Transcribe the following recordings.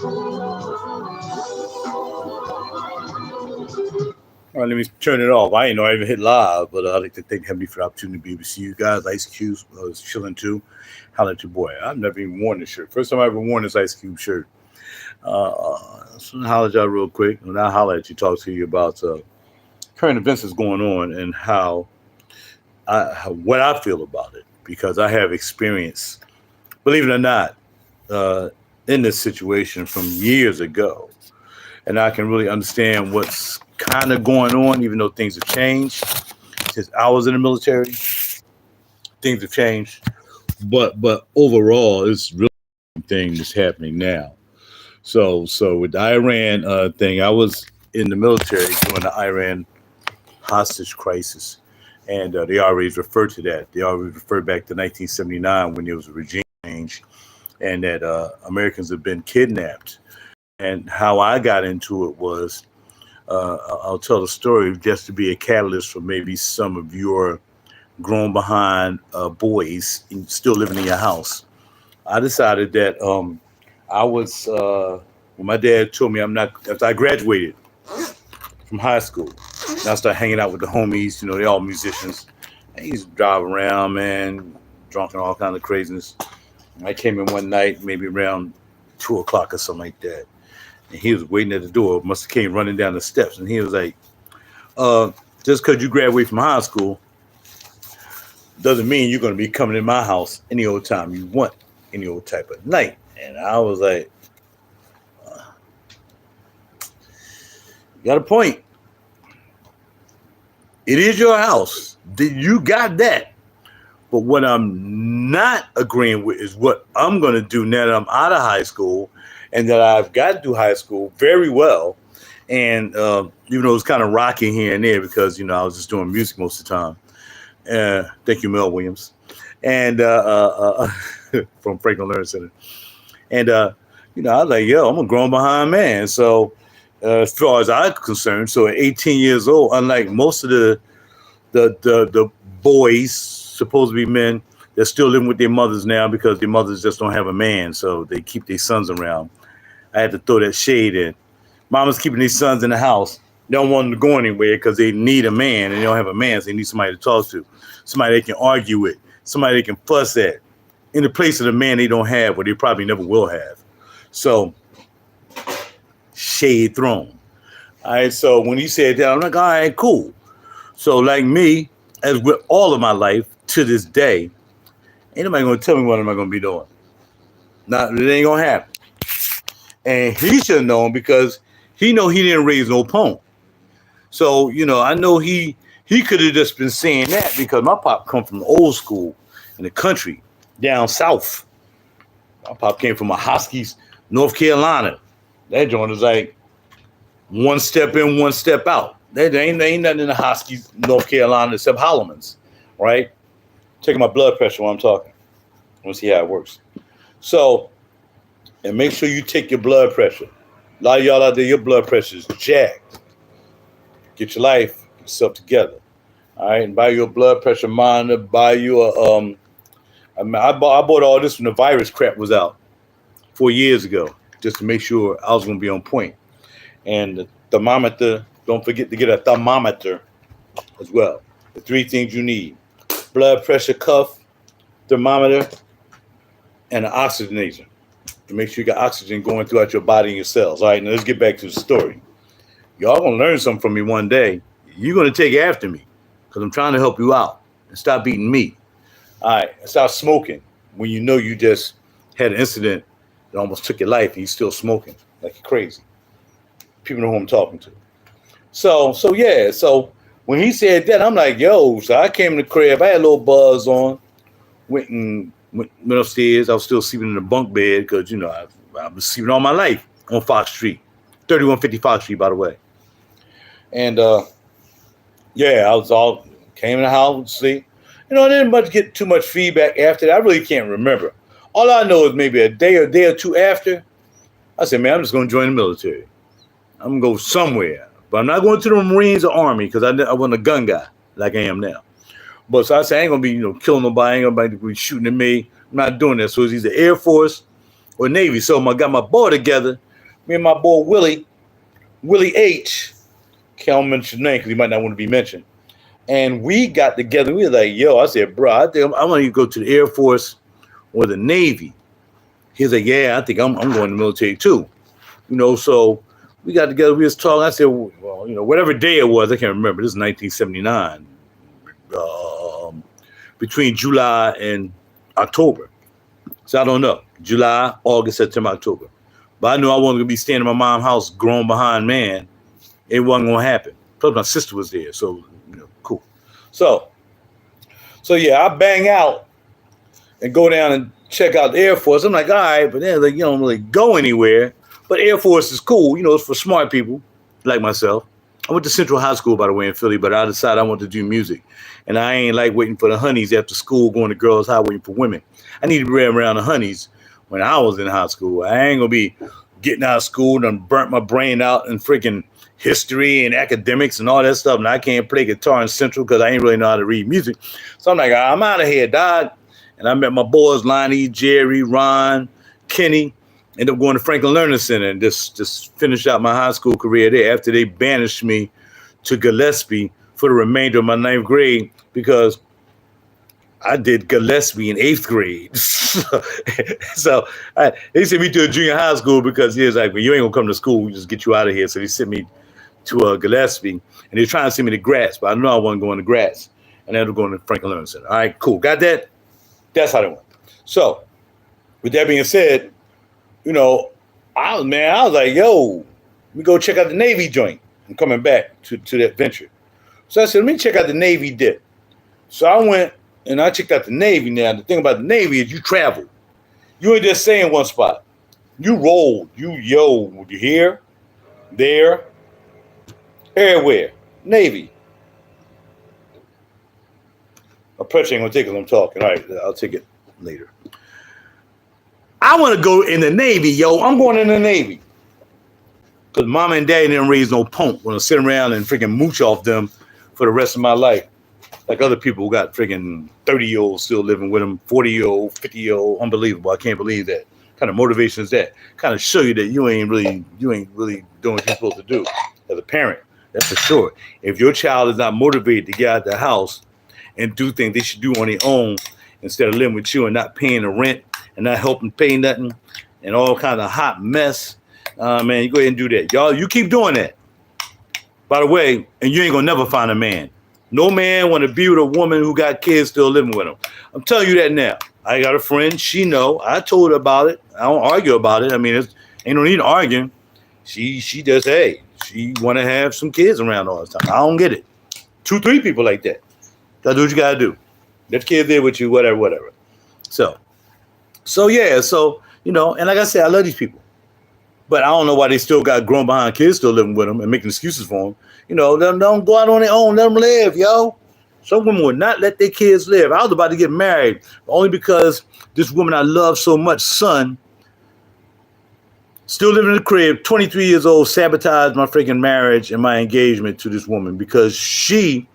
All right, let me turn it off. I didn't know I even hit live, but I'd like to thank Heavenly for the opportunity to be able to see you guys. Ice Cube was chilling too. Holla at your boy. I've never even worn this shirt. First time I ever worn this Ice Cube shirt. So I'll holler at y'all real quick. And I'll holler at you, talk to you about current events that's going on and what I feel about it. Because I have experience, believe it or not, uh, in this situation from years ago. And I can really understand what's kind of going on, even though things have changed since I was in the military. Things have changed, but overall, it's really a thing that's happening now. So with the Iran thing, I was in the military during the Iran hostage crisis, and they always refer to that. They always refer back to 1979 when there was a regime change, and that Americans have been kidnapped. And how I got into it was, I'll tell the story just to be a catalyst for maybe some of your grown behind boys still living in your house. I decided that I was when my dad told me I'm not after I graduated from high school. And I started hanging out with the homies. You know, they all musicians. And he used to drive around, man, drunk and all kind of craziness. And I came in one night, maybe around 2 o'clock or something like that. And he was waiting at the door. Must have came running down the steps. And he was like, just because you graduate from high school doesn't mean you're going to be coming in my house any old time you want, any old type of night. And I was like, you got a point. It is your house. You got that. But what I'm not agreeing with is what I'm going to do now that I'm out of high school and that I've got through high school very well. And even though it was kind of rocky here and there because, you know, I was just doing music most of the time. Thank you, Mel Williams. And from Franklin Learning Center. And, you know, I was like, yo, I'm a grown behind man. So as far as I'm concerned, so at 18 years old, unlike most of the boys, supposed to be men, they're still living with their mothers now because their mothers just don't have a man. So they keep their sons around. I had to throw that shade in. Mama's keeping these sons in the house. They don't want them to go anywhere because they need a man and they don't have a man. So they need somebody to talk to, somebody they can argue with, somebody they can fuss at in the place of the man they don't have or they probably never will have. So shade thrown. All right. So when he said that, I'm like, all right, cool. So like me, as with all of my life to this day, ain't nobody going to tell me what am I going to be doing. Not, it ain't going to happen. And he should have known because he know he didn't raise no punk. So, you know, I know he could have just been saying that because my pop come from old school in the country down south. My pop came from a Hoskies, North Carolina. That joint is like one step in, one step out. There ain't nothing in the Hoskies, North Carolina except Holloman's, right? Taking my blood pressure while I'm talking. I want to see how it works. So, and make sure you take your blood pressure. A lot of y'all out there, your blood pressure is jacked. Get your life, get yourself together. All right, and buy you a blood pressure monitor. Buy you a I bought all this when the virus crap was out 4 years ago, just to make sure I was going to be on point. And the thermometer. Don't forget to get a thermometer as well. The three things you need: blood pressure cuff, thermometer, and an oxygenator to make sure you got oxygen going throughout your body and your cells. All right, now let's get back to the story. Y'all gonna learn something from me one day. You're gonna take after me because I'm trying to help you out and stop beating me. All right, and stop smoking when you know you just had an incident that almost took your life and you're still smoking like you're crazy. People know who I'm talking to. So yeah. So when he said that, I'm like, yo. So I came to the crib. I had a little buzz on. Went upstairs. I was still sleeping in the bunk bed because you know I was sleeping all my life on Fox Street, 3150 Fox Street, by the way. And yeah, I was all came in the house, sleep. You know, I didn't much get too much feedback after that. I really can't remember. All I know is maybe a day or two after, I said, man, I'm just going to join the military. I'm going to go somewhere. But I'm not going to the Marines or Army because I wasn't a gun guy like I am now. But so I said, I ain't going to be, killing nobody. Ain't nobody be shooting at me. I'm not doing that. So it's either Air Force or Navy. So I got my boy together, me and my boy Willie H. Can't mention his name because he might not want to be mentioned. And we got together. We were like, yo, I said, bro, I think I want to go to the Air Force or the Navy. He's like, yeah, I think I'm going to the military too. So we got together. We was talking. I said, well, whatever day it was, I can't remember. This is 1979, between July and October. So I don't know. July, August, September, October. But I knew I wasn't going to be staying in my mom's house, grown behind man. It wasn't going to happen. Plus my sister was there. So, cool. So yeah, I bang out and go down and check out the Air Force. I'm like, all right, but then you don't really go anywhere. But Air Force is cool. It's for smart people like myself. I went to Central High School, by the way, in Philly, but I decided I wanted to do music. And I ain't like waiting for the honeys after school, going to girls' high, waiting for women. I need to be around the honeys when I was in high school. I ain't going to be getting out of school and burnt my brain out in freaking history and academics and all that stuff. And I can't play guitar in Central because I ain't really know how to read music. So I'm like, I'm out of here, dog. And I met my boys, Lonnie, Jerry, Ron, Kenny. Ended up going to Franklin Learning Center and just finished out my high school career there after they banished me to Gillespie for the remainder of my 9th grade because I did Gillespie in 8th grade. So they sent me to a junior high school because he was like, well, you ain't going to come to school. We just get you out of here. So they sent me to Gillespie and they're trying to send me to Gratz, but I know I wasn't going to Gratz. And I ended up going to Franklin Learning Center. All right, cool. Got that? That's how it went. So with that being said, I was like, yo, we go check out the Navy joint. I'm coming back to that venture. So I said, let me check out the Navy dip. So I went and I checked out the Navy. Now, the thing about the Navy is you travel. You ain't just stay in one spot. You roll. You here, there, everywhere. Navy. My pressure ain't going to take it. I'm talking. All right, I'll take it later. I want to go in the Navy, yo. I'm going in the Navy. Because mama and daddy didn't raise no punk. Want to sit around and freaking mooch off them for the rest of my life. Like other people who got freaking 30-year-olds still living with them, 40-year-old, 50-year-old. Unbelievable. I can't believe that. What kind of motivation is that? Kind of show you that you ain't really doing what you're supposed to do as a parent. That's for sure. If your child is not motivated to get out of the house and do things they should do on their own instead of living with you and not paying the rent and not helping pay nothing and all kind of hot mess, man, you go ahead and do that. Y'all, you keep doing that. By the way, and you ain't going to never find a man. No man want to be with a woman who got kids still living with them. I'm telling you that now. I got a friend. She know. I told her about it. I don't argue about it. I mean, ain't no need to argue. She just, hey, she want to have some kids around all the time. I don't get it. 2, 3 people like that. Gotta do what you got to do. Let the kids there with you, whatever. So yeah, and like I said, I love these people. But I don't know why they still got grown behind kids still living with them and making excuses for them. Let them don't go out on their own. Let them live, yo. Some women would not let their kids live. I was about to get married only because this woman I love so much, son, still living in the crib, 23 years old, sabotaged my freaking marriage and my engagement to this woman because she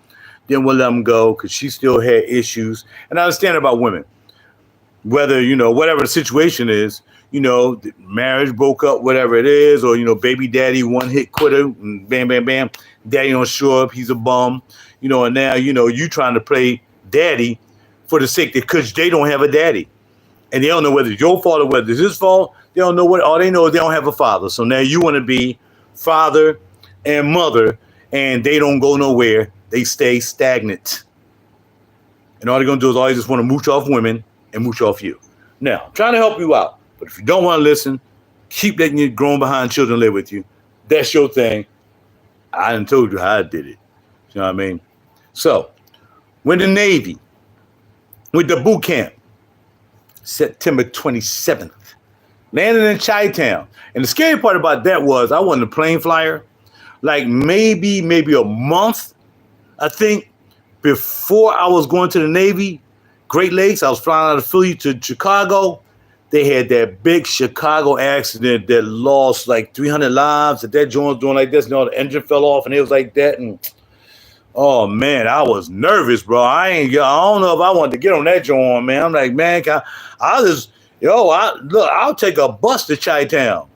didn't want to let them go because she still had issues. And I understand about women. Whether, whatever the situation is, the marriage broke up, whatever it is, or, baby daddy one-hit quitter, and bam, bam, bam, daddy don't show up, he's a bum, and now, you trying to play daddy for the sake that because they don't have a daddy. And they don't know whether it's your fault or whether it's his fault. They don't know all they know is they don't have a father. So now you want to be father and mother, and they don't go nowhere. They stay stagnant. And all they're going to do is always just want to mooch off women and mooch off you. Now, I'm trying to help you out. But if you don't want to listen, keep letting your grown behind children live with you. That's your thing. I done told you how I did it. You know what I mean? So, went to the Navy. Went to boot camp. September 27th. Landed in Chi-Town. And the scary part about that was I wasn't a plane flyer. Like maybe a month, I think, before I was going to the Navy, Great Lakes, I was flying out of Philly to Chicago. They had that big Chicago accident that lost like 300 lives. That joint was doing like this, and the engine fell off, and it was like that. And oh man, I was nervous, bro. I don't know if I wanted to get on that joint, man. I'm like, man, Yo, I'll take a bus to Chi-Town,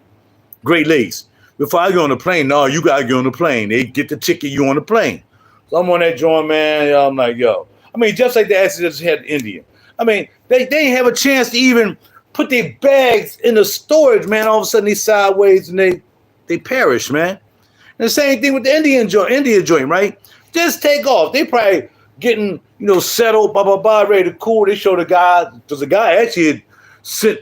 Great Lakes. Before I get on the plane, no, you gotta get on the plane. They get the ticket, you on the plane. So I'm on that joint, man. Yo, I'm like, yo. I mean, just like the accident that had in India. I mean, they didn't have a chance to even put their bags in the storage, man. All of a sudden they sideways and they perish, man. And the same thing with the India joint, right? Just take off. They probably getting, settled, blah, blah, blah, ready to cool. They show the guy, because the guy actually had sent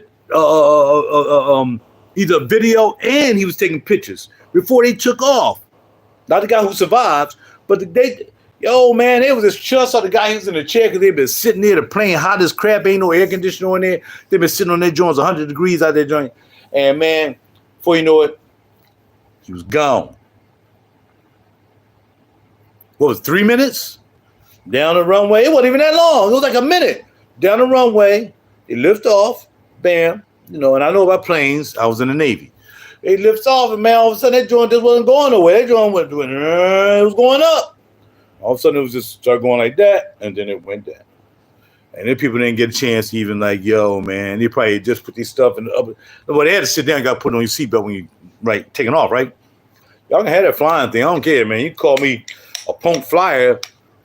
either a video and he was taking pictures before they took off. Not the guy who survived, but man, it was this chill. Saw the guy who's in the chair because they've been sitting there, the plane hot as crap, ain't no air conditioner in there. They've been sitting on their joints 100 degrees out their joint. And man, before you know it, he was gone. What was it, 3 minutes? Down the runway. It wasn't even that long. It was like a minute. Down the runway, they lift off, bam. And I know about planes. I was in the Navy. They lift off, and man, all of a sudden that joint just wasn't going nowhere. That joint it was going up. All of a sudden it was just started going like that, and then it went down. And then people didn't get a chance to even like, yo, man, they probably just put these stuff in the upper. Well, they had to sit down and got put on your seatbelt when you taking off, right? Y'all can have that flying thing. I don't care, man. You call me a punk flyer,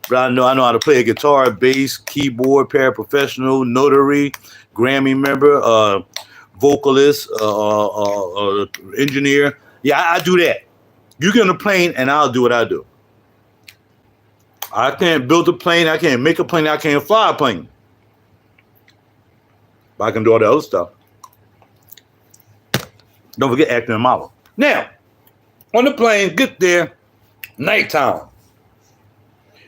but I know how to play a guitar, bass, keyboard, paraprofessional, notary, Grammy member, vocalist, engineer. Yeah, I do that. You get on the plane and I'll do what I do. I can't build a plane. I can't make a plane. I can't fly a plane. But I can do all the other stuff. Don't forget acting and model. Now, on the plane, get there, nighttime.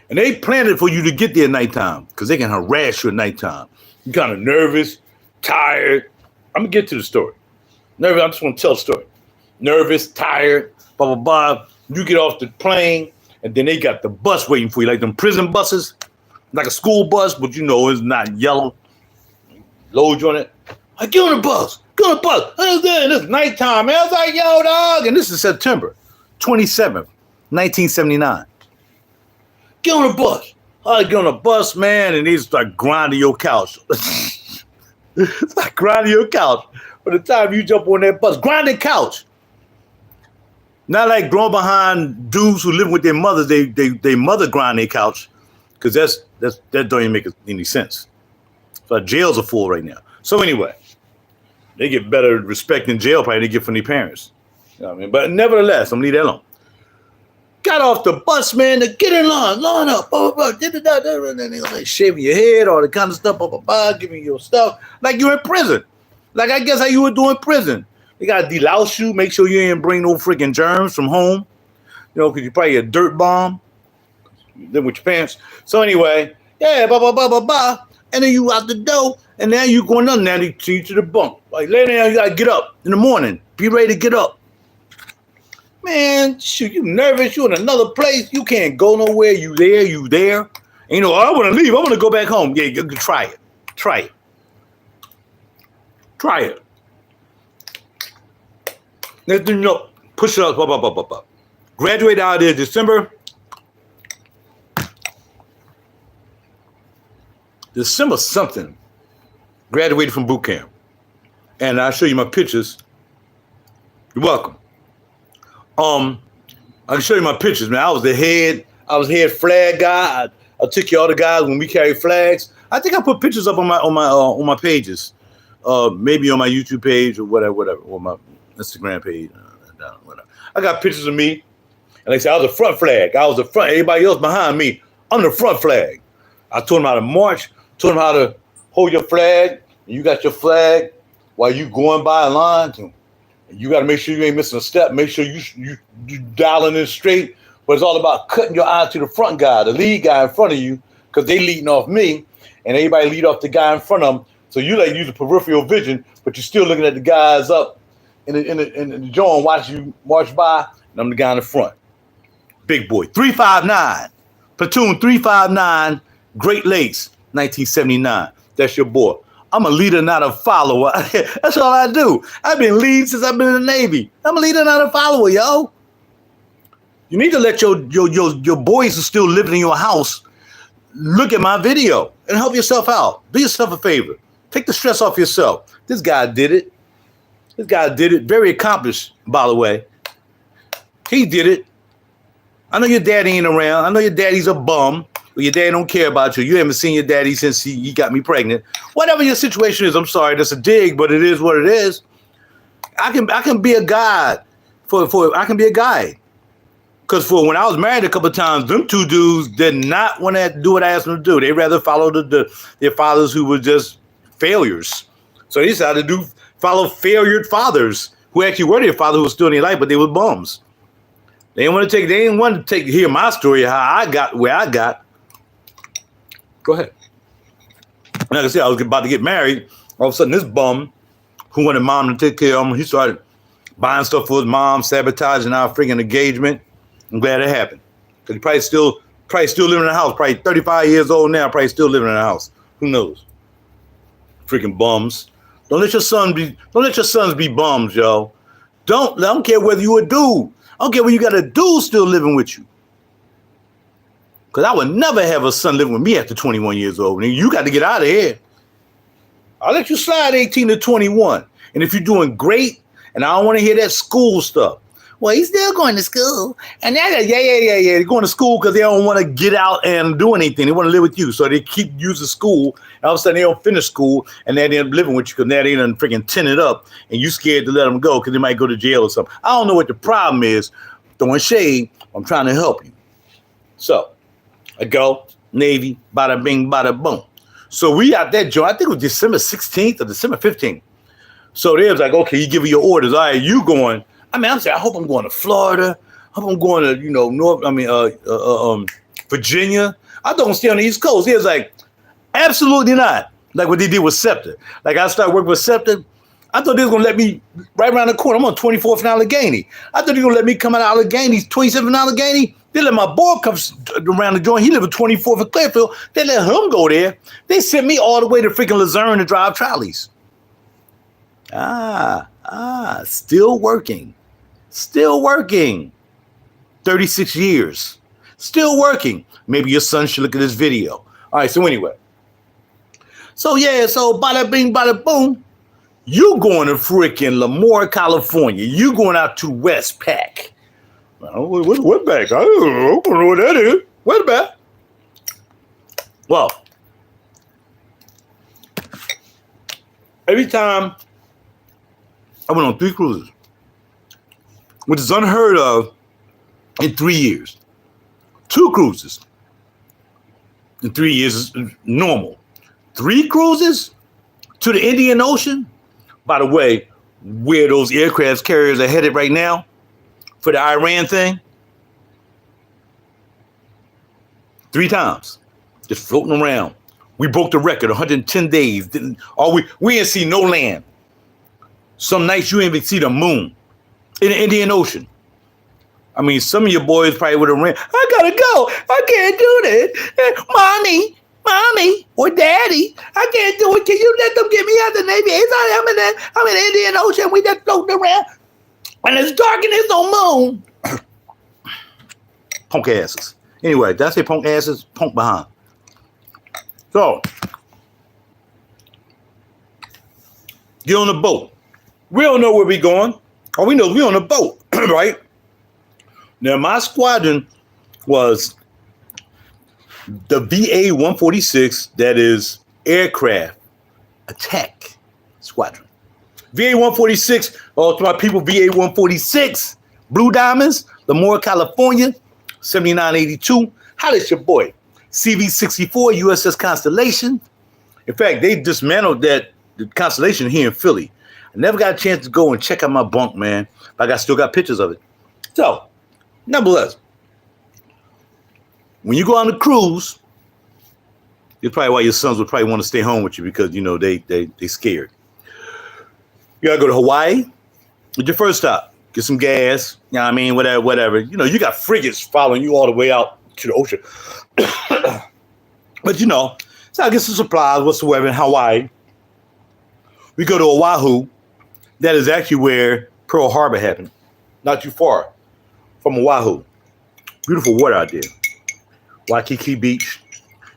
And they planned it for you to get there at nighttime because they can harass you at nighttime. You're kind of nervous, tired. I'm going to get to the story. Nervous, I just want to tell the story. Nervous, tired, blah, blah, blah. You get off the plane, and then they got the bus waiting for you, like them prison buses, like a school bus, but it's not yellow. Load you on it. I get on the bus. Get on the bus. And it's nighttime, man. I was like, yo, dog. And this is September 27th, 1979. Get on the bus. I get on the bus, man, and they start grinding your couch. It's like grinding your couch. By the time you jump on that bus, grinding couch. Not like growing behind dudes who live with their mothers. They mother grind their couch, because that don't even make any sense. So jails are full right now. So anyway, they get better respect in jail probably they get from their parents. You know what I mean? But nevertheless, I'm gonna leave that alone. Got off the bus, man, to get in line up, blah, blah, blah, and they're like shaving your head, all the kind of stuff, blah, blah, blah, giving you your stuff, like you're in prison. Like I guess how you would do in prison. They gotta delouse you, make sure you ain't bring no freaking germs from home, because you probably a dirt bomb. You live with your parents. So anyway, yeah, blah, blah, blah, blah, blah. And then you out the door, and now you going on, now they take you to the bunk. Like later down, you gotta get up in the morning, be ready to get up. Man, shoot, you nervous, you in another place, you can't go nowhere, you there. And I want to leave, I want to go back home. Yeah, you try it. Then, push it up, blah, blah, blah, blah, blah. Graduate out there December something. Graduated from boot camp. And I'll show you my pictures. You're welcome. I can show you my pictures, man. I was head flag guy. I took you all the guys when we carry flags. I think I put pictures up on my pages. Maybe on my YouTube page or whatever, or my Instagram page. Whatever. I got pictures of me. And they say I was a front flag. I was the front. Everybody else behind me. I'm the front flag. I told them how to march. Told them how to hold your flag. And you got your flag while you going by a line. You got to make sure you ain't missing a step. Make sure you dialing in straight. But it's all about cutting your eye to the front guy, the lead guy in front of you, because they leading off me, and everybody lead off the guy in front of them. So you like use the peripheral vision, but you're still looking at the guys up in the joint, watch you march by, and I'm the guy in the front. Big boy, 359, platoon 359, Great Lakes, 1979. That's your boy. I'm a leader, not a follower. That's all I do. I've been leading since I've been in the Navy. I'm a leader, not a follower, yo. You need to let your boys who still living in your house look at my video and help yourself out. Do yourself a favor. Take the stress off yourself. This guy did it. This guy did it. Very accomplished, by the way. He did it. I know your daddy ain't around. I know your daddy's a bum. Or your daddy don't care about you. You haven't seen your daddy since he got me pregnant. Whatever your situation is, I'm sorry, that's a dig, but it is what it is. I can be a guide I can be a guide. Because for when I was married a couple of times, them two dudes did not want to do what I asked them to do. They rather follow their fathers who were just failures. So they decided to follow failure fathers who actually were their father who was still in their life, but they were bums. They didn't want to hear my story of how I got where I got. Go ahead. Like I said, I was about to get married. All of a sudden, this bum who wanted mom to take care of him, he started buying stuff for his mom, sabotaging our freaking engagement. I'm glad it happened. Because he probably still living in the house. Probably 35 years old now, probably still living in the house. Who knows? Freaking bums. Don't let your sons be bums, yo. I don't care whether you a dude. I don't care whether you got a dude still living with you. Because I would never have a son living with me after 21 years old. And you got to get out of here. I'll let you slide 18 to 21. And if you're doing great, and I don't want to hear that school stuff. Well, he's still going to school. And yeah. They're going to school because they don't want to get out and do anything. They want to live with you. So they keep using school. And all of a sudden, they don't finish school. And then they're living with you because now they done freaking tinted up. And you scared to let them go because they might go to jail or something. I don't know what the problem is. Throwing shade. I'm trying to help you. So I go, Navy, bada bing, bada boom. So we out that joint. I think it was December 16th or December 15th. So they was like, okay, you give me your orders. All right, you going. I'm saying, I hope I'm going to Florida. I hope I'm going to, Virginia. I thought I'm stay on the East Coast. He was like, absolutely not. Like what they did with SEPTA. Like I started working with SEPTA. I thought they was going to let me right around the corner. I'm on 24th and Allegheny. I thought they were going to let me come out of Allegheny, 27th and Allegheny. They let my boy come around the joint. He lived at 24th and Clearfield. They let him go there. They sent me all the way to freaking Luzerne to drive trolleys. Still working. 36 years. Still working. Maybe your son should look at this video. All right, so anyway. So bada bing, bada boom. You going to freaking Lemoore, California. You going out to Westpac. What's Westpac? I don't know what that is. Westpac. Well, every time I went on 3 cruises, which is unheard of in 3 years. 2 cruises in 3 years is normal. 3 cruises to the Indian Ocean. By the way, where those aircraft carriers are headed right now for the Iran thing. 3 times. Just floating around. We broke the record, 110 days. We didn't see no land. Some nights you didn't even see the moon. In the Indian Ocean. I mean, some of your boys probably would have ran. I gotta go. I can't do this. Mommy, or daddy, I can't do it. Can you let them get me out the Navy? I'm in the Indian Ocean. We just floating around. And it's dark and there's no moon. Punk asses. Anyway, did I say punk asses? Punk behind. So, get on the boat. We don't know where we're going. All we know is we're on a boat, right? Now, my squadron was the VA-146, that is Aircraft Attack Squadron. VA-146, to my people, VA-146, Blue Diamonds, Lemoore, California, 7982. How is your boy? CV-64, USS Constellation. In fact, they dismantled the Constellation here in Philly. I never got a chance to go and check out my bunk, man. But I still got pictures of it. So, nonetheless, when you go on the cruise, it's probably why your sons would probably want to stay home with you because, they scared. You got to go to Hawaii. It's your first stop. Get some gas. You know what I mean? Whatever. You got frigates following you all the way out to the ocean. But, so I get some supplies whatsoever in Hawaii. We go to Oahu. That is actually where Pearl Harbor happened. Not too far from Oahu. Beautiful water out there. Waikiki Beach.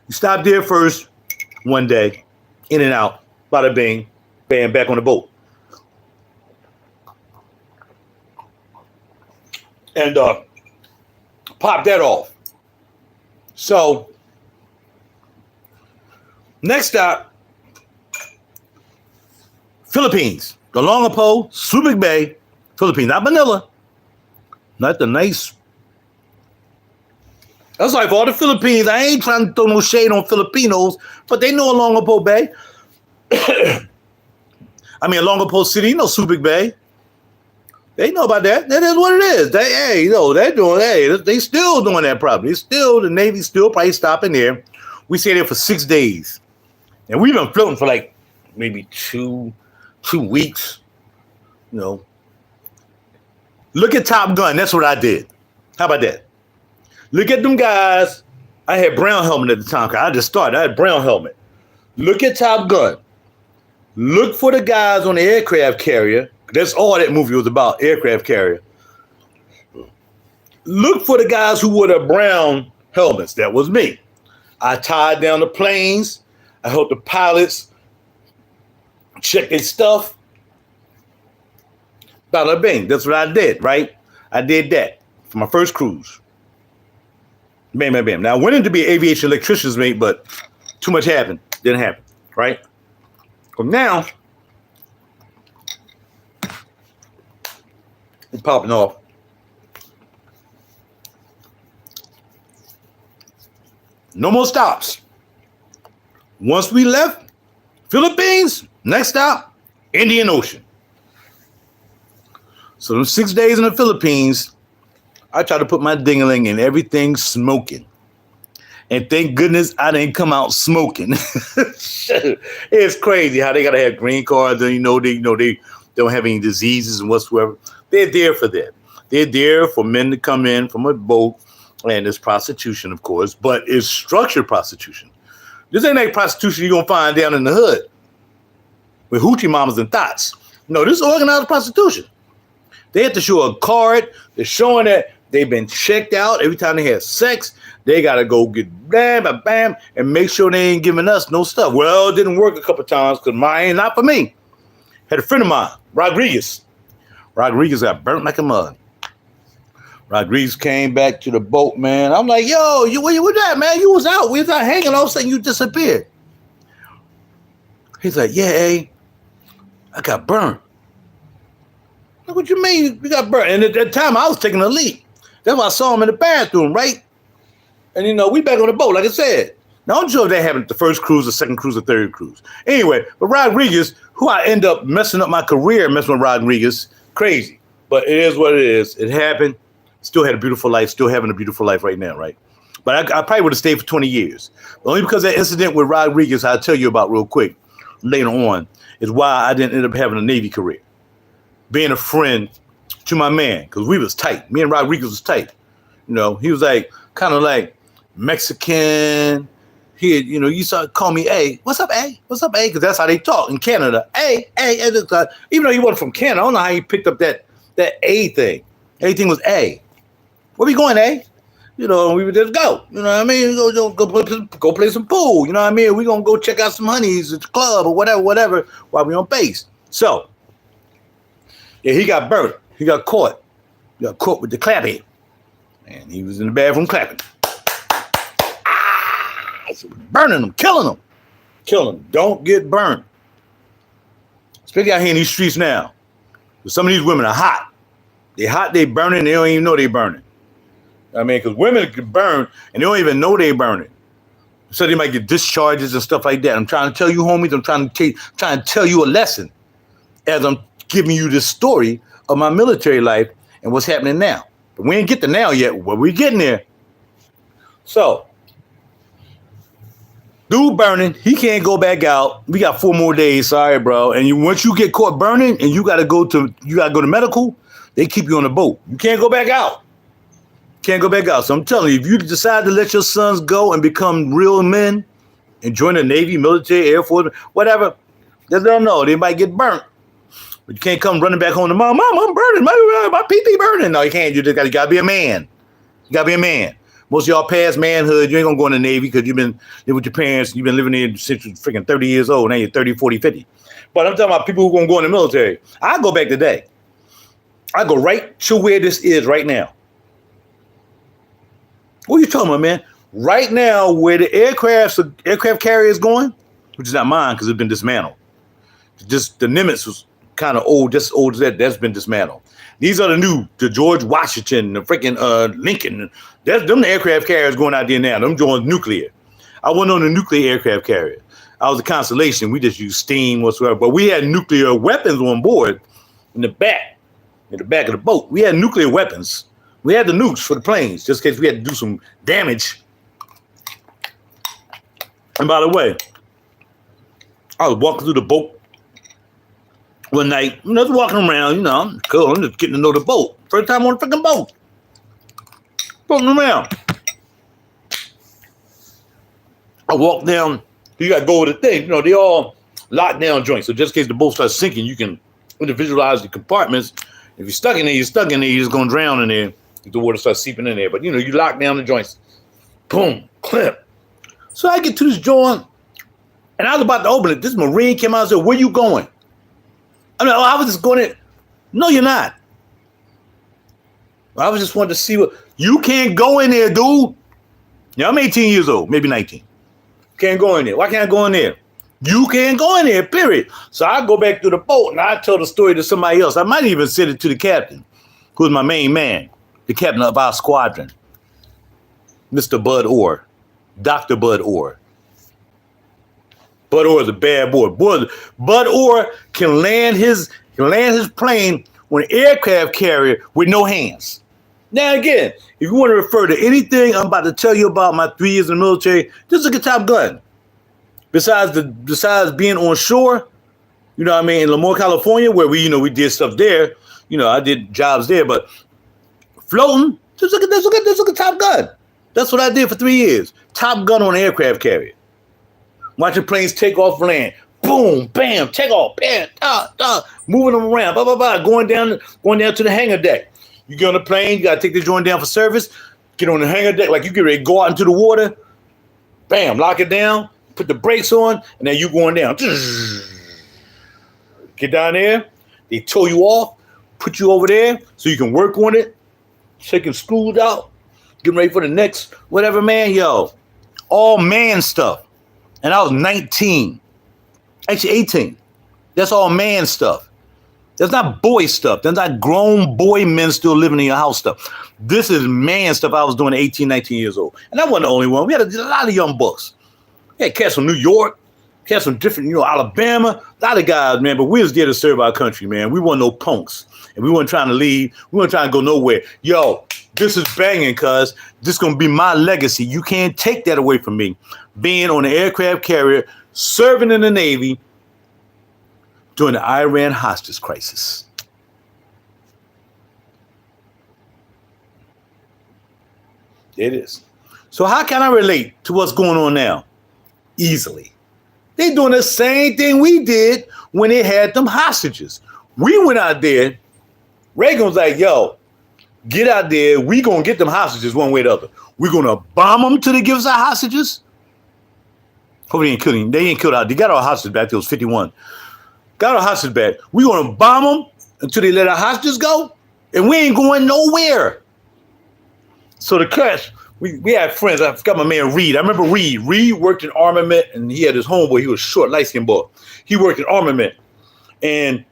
You stop there first one day. In and out. Bada bing. Bam, back on the boat. And pop that off. So, next stop, Philippines. The Longapo, Subic Bay, Philippines. Not Manila. Not the nice. That's like for all the Philippines. I ain't trying to throw no shade on Filipinos, but they know Longapo Bay. I mean, Longapo City, you know Subic Bay. They know about that. That is what it is. They're doing, they still doing that probably. The Navy's still probably stopping there. We stayed there for 6 days. And we've been floating for like maybe two weeks. You know. Look at Top Gun. That's what I did. How about that? Look at them guys. I had brown helmet at the time. I just started. I had brown helmet. Look at Top Gun. Look for the guys on the aircraft carrier. That's all that movie was about, aircraft carrier. Look for the guys who wore the brown helmets. That was me. I tied down the planes. I helped the pilots check their stuff. Bada bing. That's what I did, right? I did that for my first cruise. Bam, bam, bam. Now, I went in to be an aviation electrician's mate, but too much happened. Didn't happen, right? So now, it's popping off. No more stops. Once we left Philippines, next stop, Indian Ocean. So them 6 days in the Philippines, I tried to put my ding-a-ling in everything smoking. And thank goodness I didn't come out smoking. It's crazy how they gotta have green cards and they don't have any diseases and whatsoever. They're there for that. They're there for men to come in from a boat, and it's prostitution, of course, but it's structured prostitution. This ain't like prostitution you're gonna find down in the hood with hoochie mamas and thoughts. No, this is organized prostitution. They have to show a card. They're showing that they've been checked out every time they have sex. They got to go get bam, bam, bam, and make sure they ain't giving us no stuff. Well, it didn't work a couple times because mine ain't not for me. Had a friend of mine, Rodriguez. Rodriguez got burnt like a mug. Rodriguez came back to the boat, man. I'm like, yo, where you was at, man? You was out. We was out hanging. All of a sudden, you disappeared. He's like, yeah, I got burnt. Like, what you mean you got burnt? And at that time, I was taking a leak. That's why I saw him in the bathroom, right? And, we back on the boat, like I said. Now, I'm sure if that happened the first cruise, the second cruise, the third cruise. Anyway, but Rodriguez, who I end up messing up my career, messing with Rodriguez, crazy. But it is what it is. It happened. Still had a beautiful life. Still having a beautiful life right now, right? But I probably would have stayed for 20 years. But only because that incident with Rodriguez, I'll tell you about real quick later on, is why I didn't end up having a Navy career. Being a friend to my man, because we was tight. Me and Rodriguez was tight. He was like, kind of like Mexican. He had, you saw call me A. What's up, A? What's up, A? Because that's how they talk in Canada. A. Even though he wasn't from Canada, I don't know how he picked up that A thing. Everything was A. Where we going, A? We would just go. You know what I mean? Go play some pool. You know what I mean? We gonna go check out some honeys at the club or whatever while we on base. So, yeah, he got burnt. He got caught. He got caught with the clapping. And he was in the bathroom clapping. Burning him, killing him. Don't get burnt. Especially out here in these streets now. Some of these women are hot. They hot, they burning, they don't even know they burning. Because women can burn and they don't even know they burning. So they might get discharges and stuff like that. I'm trying to tell you, homies, I'm trying to tell you a lesson as I'm giving you this story of my military life and what's happening now. But we ain't get to now yet, but we're getting there. So, dude burning, he can't go back out. We got 4 more days, sorry, bro. And once you get caught burning and you gotta go to medical, they keep you on the boat. You can't go back out. So I'm telling you, if you decide to let your sons go and become real men and join the Navy, military, Air Force, whatever, they don't know. They might get burnt. But you can't come running back home to Mom, I'm burning. My pee-pee burning. No, you can't. You gotta be a man. You gotta be a man. Most of y'all past manhood, you ain't gonna go in the Navy because you've been living with your parents. You've been living there since you're freaking 30 years old. Now you're 30, 40, 50. But I'm talking about people who are going to go in the military. I go back today. I go right to where this is right now. What are you talking about, man? Right now, where the aircraft carrier is going, which is not mine because it's been dismantled. Just the Nimitz was kind of old, just old as that. That's been dismantled. These are the George Washington, the freaking Lincoln. That's them the aircraft carriers going out there now. Them joins nuclear. I wasn't on a nuclear aircraft carrier. I was a Constellation. We just used steam whatsoever. But we had nuclear weapons on board in the back of the boat. We had nuclear weapons. We had the nukes for the planes, just in case we had to do some damage. And by the way, I was walking through the boat one night. Just walking around, I'm cool. I'm just getting to know the boat. First time on the freaking boat. Floating around. I walked down. You got to go with the thing. They all locked down joints. So just in case the boat starts sinking, you can visualize the compartments. If you're stuck in there, you're stuck in there. You're just going to drown in there if the water starts seeping in there. But, you lock down the joints. Boom. Clip. So I get to this joint, and I was about to open it. This Marine came out and said, "Where you going?" I was just going in. No, you're not. I was just wanting to see what. You can't go in there, dude. I'm 18 years old, maybe 19. Can't go in there. Why can't I go in there? You can't go in there, period. So I go back to the boat, and I tell the story to somebody else. I might even send it to the captain, who's my main man, the captain of our squadron, Mr. Bud Orr, Dr. Bud Orr. Bud Orr is a bad boy. Bud Orr can land his plane on an aircraft carrier with no hands. Now again, if you want to refer to anything I'm about to tell you about my 3 years in the military, just look at Top Gun. Besides being on shore, in Lemoore, California, where we did stuff there. I did jobs there, but floating, just look at Top Gun. That's what I did for 3 years. Top Gun on an aircraft carrier. Watching planes take off, land. Boom, bam, take off, bam, moving them around, blah, blah, blah, going down to the hangar deck. You get on the plane, you got to take the joint down for service, get on the hangar deck, like you get ready to go out into the water, bam, lock it down, put the brakes on, and then you going down. Get down there, they tow you off, put you over there so you can work on it, taking screws out, getting ready for the next whatever, man. All man stuff. And I was 19, actually 18. That's all man stuff. That's not boy stuff. That's not grown boy men still living in your house stuff. This is man stuff I was doing at 18, 19 years old. And I wasn't the only one. We had a lot of young bucks. We had cats from New York, cats from different, Alabama, a lot of guys, man. But we was there to serve our country, man. We weren't no punks. And we weren't trying to leave. We weren't trying to go nowhere. This is banging, cuz. This is going to be my legacy. You can't take that away from me. Being on an aircraft carrier, serving in the Navy during the Iran hostage crisis. It is. So how can I relate to what's going on now? Easily. They doing the same thing we did when they had them hostages. We went out there. Reagan was like, get out there. We going to get them hostages one way or the other. We're going to bomb them till they give us our hostages. Hopefully they ain't killing. They ain't killed out. They got our hostages back. There was 51. Got our hostages back. We're going to bomb them until they let our hostages go. And we ain't going nowhere. So the crash, we had friends. I forgot my man Reed. I remember Reed. Reed worked in armament, and he had his homeboy. He was short, light-skinned boy. He worked in armament. And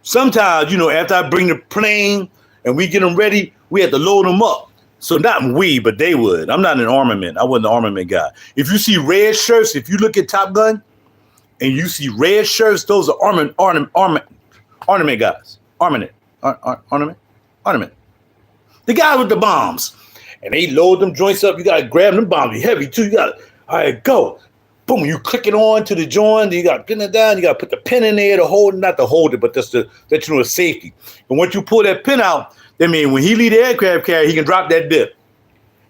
sometimes, after I bring the plane and we get them ready, we had to load them up. So not we, but they would. I'm not an armament. I wasn't an armament guy. If you see red shirts, if you look at Top Gun and you see red shirts, those are armament guys. Armament. The guy with the bombs. And they load them joints up. You got to grab them bombs. They're heavy too. You got to, all right, go. Boom, you click it on to the joint. You got to pin it down. You got to put the pin in there to hold it. Not to hold it, but just to let you know it's safety. And once you pull that pin out, that means when he leave the aircraft carrier, he can drop that bit.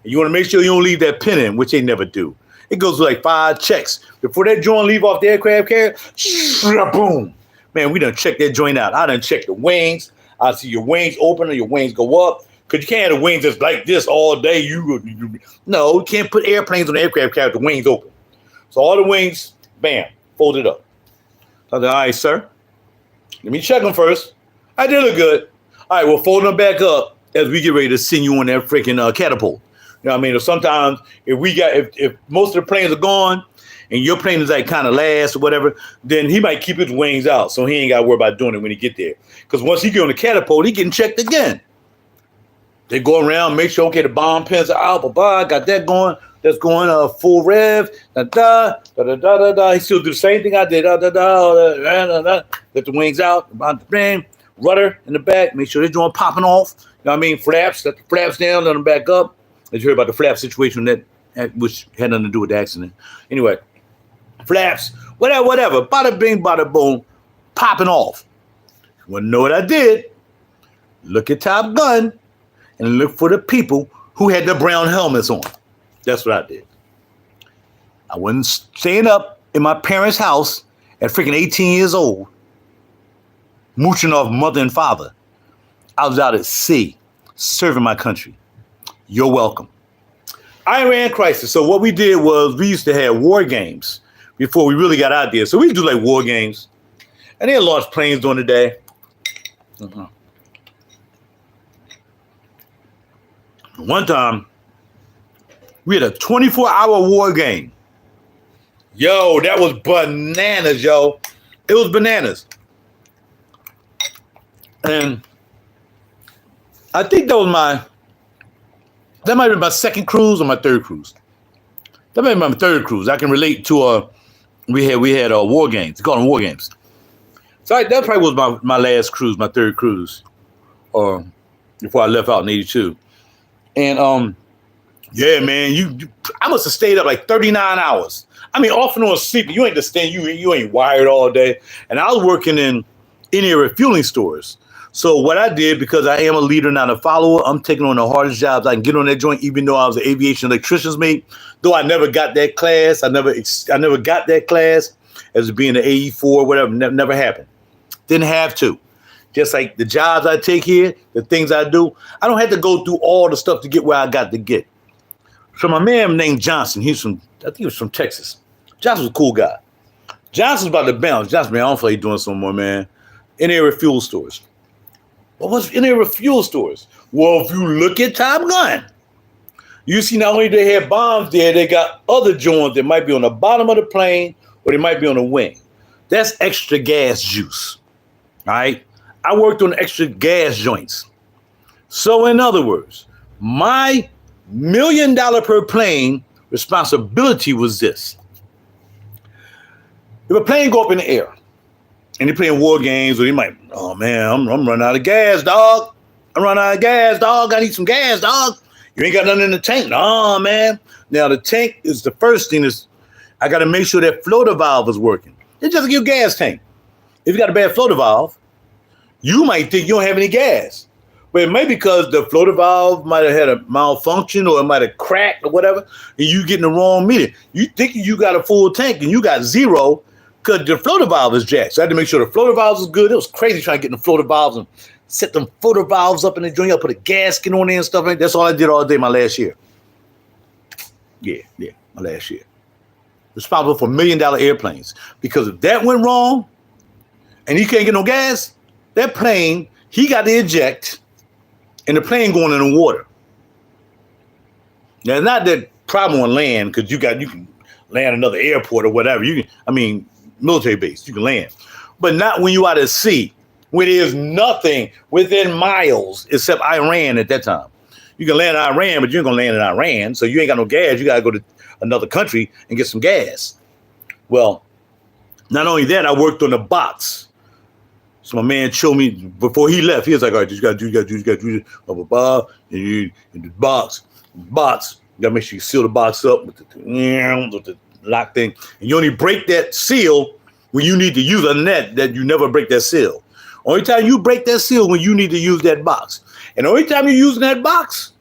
And you want to make sure you don't leave that pin in, which they never do. It goes with like 5 checks. Before that joint leave off the aircraft carrier, boom. Man, we done check that joint out. I done check the wings. I see your wings open or your wings go up. Because you can't have the wings just like this all day. No, you can't put airplanes on the aircraft carrier with the wings open. So all the wings, bam, folded up. I said, all right, sir. Let me check them first. I did look good. All right, we'll fold them back up as we get ready to send you on that freaking catapult. You know what I mean? Or sometimes if most of the planes are gone and your plane is like kind of last or whatever, then he might keep his wings out so he ain't got to worry about doing it when he get there. Because once he get on the catapult, he getting checked again. They go around, make sure, okay, the bomb pins are out, blah, got that going. That's going full rev, He still do the same thing I did, Let the wings out, about the thing, rudder in the back, make sure they're doing popping off. You know what I mean? Flaps, let the flaps down, let them back up. Did you hear about the flap situation that which had nothing to do with the accident? Anyway, flaps, whatever, bada bing, bada boom, popping off. You want to know what I did? Look at Top Gun and look for the people who had the brown helmets on. That's what I did. I wasn't staying up in my parents' house at freaking 18 years old, mooching off mother and father. I was out at sea, serving my country. You're welcome. Iran crisis. So what we did was we used to have war games before we really got out there. So we do like war games. And they launched planes during the day. One time, we had a 24-hour war game. Yo, that was bananas, yo. It was bananas. And I think that might have been my second cruise or my third cruise. That might have been my third cruise. I can relate to we had war games. They call them war games. So that probably was my last cruise, my third cruise, or before I left out in '82. And yeah, man, I must have stayed up like 39 hours. I mean, off and on sleeping. You ain't just staying. You ain't wired all day. And I was working in in-air refueling stores. So what I did, because I am a leader, not a follower, I'm taking on the hardest jobs I can get on that joint, even though I was an aviation electrician's mate. Though I never got that class. I never got that class as being an AE4, whatever. Never happened. Didn't have to. Just like the jobs I take here, the things I do, I don't have to go through all the stuff to get where I got to get. So my man named Johnson, I think he was from Texas. Johnson was a cool guy. Johnson's about to bounce. Johnson, man, I don't feel like doing some more, man. In-air refuel stores. Well, what's in-air refuel stores? Well, if you look at Top Gun, you see not only they have bombs there, they got other joints that might be on the bottom of the plane or they might be on the wing. That's extra gas juice. All right? I worked on extra gas joints. So in other words, my $1 million per plane responsibility was this. If a plane go up in the air and they're playing war games, or they might, oh man, I'm running out of gas, dog. I need some gas, dog. You ain't got nothing in the tank. No, man. Now the tank is the first thing I got to make sure that floater valve is working. It's just like your gas tank. If you got a bad floater valve, you might think you don't have any gas. But it may be because the floater valve might have had a malfunction or it might have cracked or whatever, and you getting the wrong meter. You think you got a full tank and you got zero because the floater valve is jacked. So I had to make sure the floater valves was good. It was crazy trying to get in the floater valves and set them floater valves up in the joint. I put a gasket on there and stuff like that. That's all I did all day my last year. Yeah, my last year. Responsible for $1 million airplanes. Because if that went wrong and he can't get no gas, that plane, he got to eject, and the plane going in the water. Now, it's not that problem on land, because you can land another airport or whatever. Military base, you can land. But not when you out at sea, where there's nothing within miles except Iran at that time. You can land in Iran, but you ain't going to land in Iran, so you ain't got no gas. You got to go to another country and get some gas. Well, not only that, I worked on the box. So my man showed me before he left. He was like, "All right, you got to do this, blah blah blah." And you in the box, you got to make sure you seal the box up with the lock thing. And you only break that seal when you need to use a net. That you never break that seal. Only time you break that seal when you need to use that box. And the only time you're using that box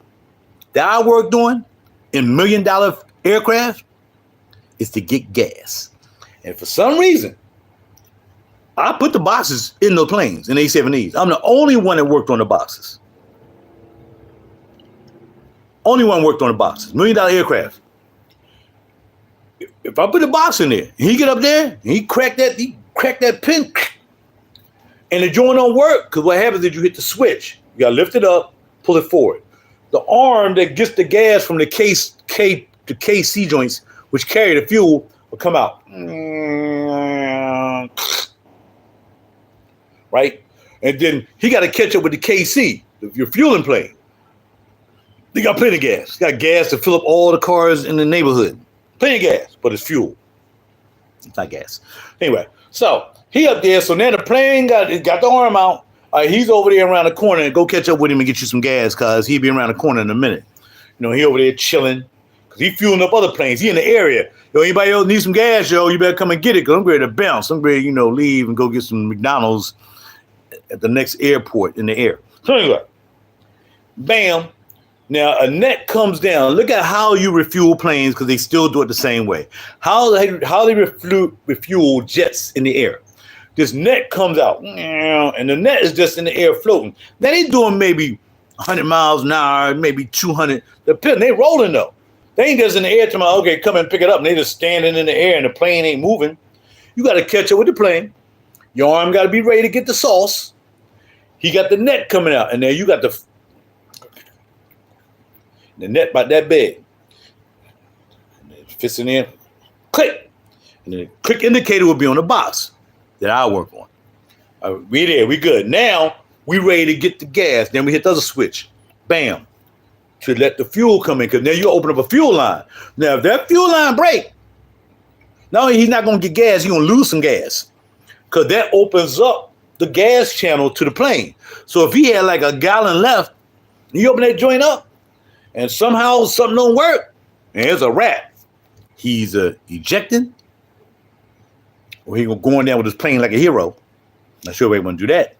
that I worked on in $1 million aircraft is to get gas. And for some reason, I put the boxes in the planes, in A7Es. I'm the only one that worked on the boxes. Only one worked on the boxes. $1 million If I put a box in there, and he get up there, and he crack crack that pin, and the joint don't work because what happens is you hit the switch. You gotta lift it up, pull it forward. The arm that gets the gas from the KC joints, which carry the fuel, will come out. Right? And then he got to catch up with the KC, your fueling plane. They got plenty of gas. Got gas to fill up all the cars in the neighborhood. Plenty of gas, but it's fuel. It's not gas. Anyway, so he up there. So now the plane got the arm out. He's over there around the corner, and go catch up with him and get you some gas, cause he'll be around the corner in a minute. You know, he over there chilling, cause he fueling up other planes. He in the area. Yo, anybody else need some gas, yo? You better come and get it, cause I'm ready to bounce. I'm ready, leave and go get some McDonald's at the next airport in the air. So anyway, bam. Now a net comes down. Look at how you refuel planes, because they still do it the same way. How they refuel jets in the air. This net comes out, and the net is just in the air floating. Now they doing maybe 100 miles an hour, maybe 200. They rolling though. They ain't just in the air tomorrow. Okay, come and pick it up. And they just standing in the air, and the plane ain't moving. You got to catch up with the plane. Your arm got to be ready to get the sauce. He got the net coming out, and then you got the net about that big. And it fits in there. Click, and the click indicator will be on the box that I work on. We there, we good. Now we ready to get the gas. Then we hit the other switch. Bam. To let the fuel come in, because then you open up a fuel line. Now if that fuel line break, not only he's not gonna get gas, he's gonna lose some gas. Because that opens up the gas channel to the plane. So if he had like a gallon left, you open that joint up, and somehow something don't work, and it's a wrap. He's ejecting, or he going down with his plane like a hero. Not sure everybody want to do that.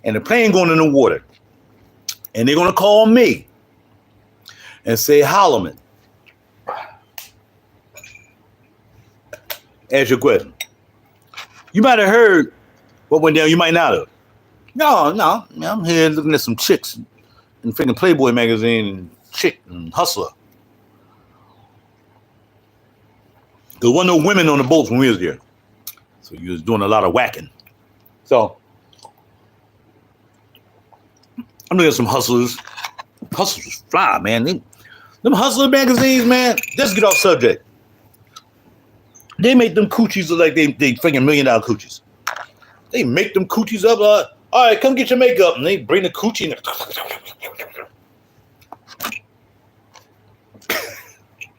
And the plane going in the water. And they're going to call me and say, Holloman, ask your question. You might have heard what went down. You might not have. No. I'm here looking at some chicks in freaking Playboy magazine and Chick and Hustler. There wasn't no women on the boats when we was there. So you was doing a lot of whacking. So I'm looking at some Hustlers. Hustlers was fly, man. Them Hustler magazines, man. Let's get off subject. They make them coochies look like they freaking $1 million coochies. They make them coochies up. All right, come get your makeup. And they bring the coochie and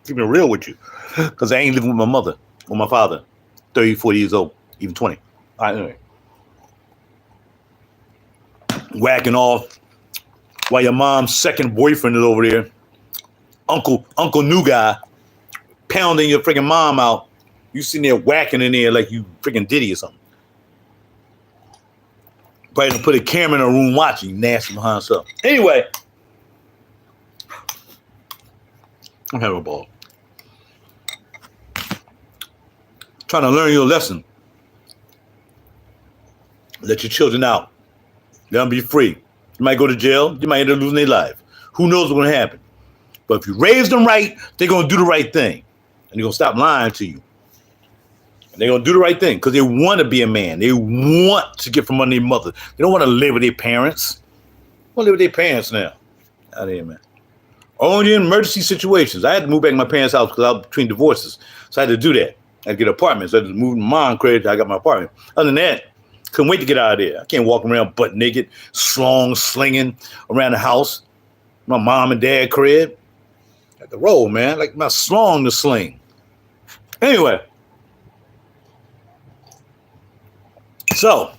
keeping it real with you. Because I ain't living with my mother or my father. 30, 40 years old, even 20. All right, anyway. Whacking off while your mom's second boyfriend is over there. Uncle new guy pounding your freaking mom out. You sitting there whacking in there like you freaking Diddy or something. Probably to put a camera in a room watching, nasty behind himself. Anyway, I'm having a ball. Trying to learn your lesson. Let your children out. Let them be free. You might go to jail. You might end up losing their life. Who knows what's going to happen? But if you raise them right, they're going to do the right thing. And they're going to stop lying to you. And they're going to do the right thing because they want to be a man. They want to get from under their mother. They don't want to live with their parents. They want to live with their parents now. Out of here, man. Only in emergency situations. I had to move back to my parents' house because I was between divorces. So I had to do that. I had to get an apartment. So I had to move to my mom's crib. I got my apartment. Other than that, couldn't wait to get out of there. I can't walk around butt naked, slinging around the house. My mom and dad crib. I had to roll, man. Like my slong to sling. Anyway. So,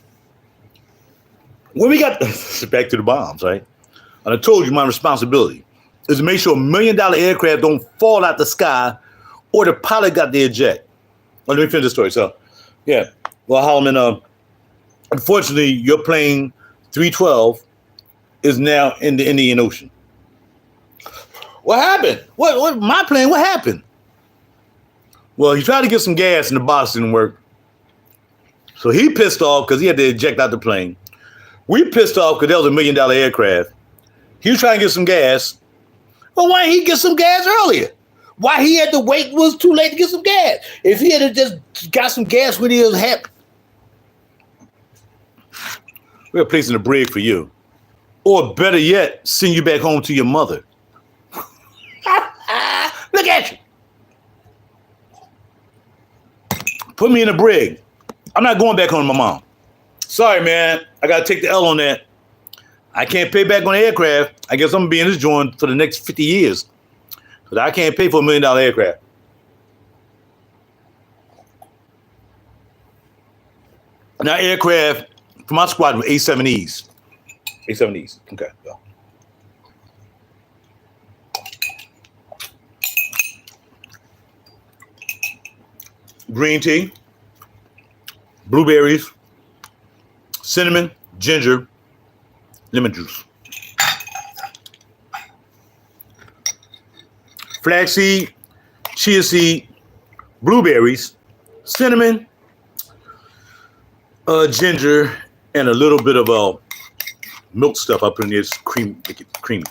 when we got back to the bombs, right? And I told you my responsibility is to make sure $1 million aircraft don't fall out the sky or the pilot got to eject. Let me finish the story. So, yeah. Well, Holloman, unfortunately, your plane 312 is now in the Indian Ocean. What happened? What my plane? What happened? Well, he tried to get some gas and the box didn't work. So he pissed off because he had to eject out the plane. We pissed off because that was $1 million aircraft. He was trying to get some gas. Well, why didn't he get some gas earlier? Why he had to wait was too late to get some gas. If he had just got some gas when he was happy, We're placing a brig for you. Or better yet, send you back home to your mother. Look at you. Put me in a brig. I'm not going back home to my mom. Sorry, man. I got to take the L on that. I can't pay back on the aircraft. I guess I'm going to be in this joint for the next 50 years. Because I can't pay for $1 million aircraft. Now, aircraft for my squad were A7Es. A7Es. Okay. Go. Green tea, blueberries, cinnamon, ginger, lemon juice. Flaxseed, chia seed, blueberries, cinnamon, ginger, and a little bit of milk stuff I put in this cream, make it creamy.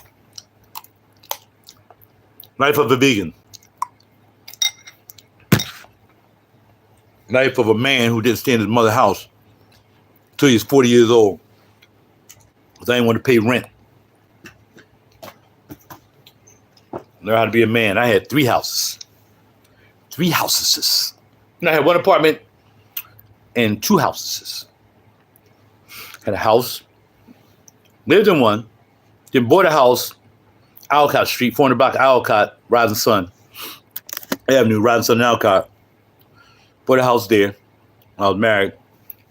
Life of a vegan. Life of a man who didn't stay in his mother's house until he was 40 years old. Because I didn't want to pay rent. Learn how to be a man. I had 3 houses. 3 houses. And I had 1 apartment and 2 houses. Had a house, lived in one, then bought a house, Alcott Street, 400 block Alcott, Rising Sun Avenue, Rising Sun Alcott. Bought a house there. I was married.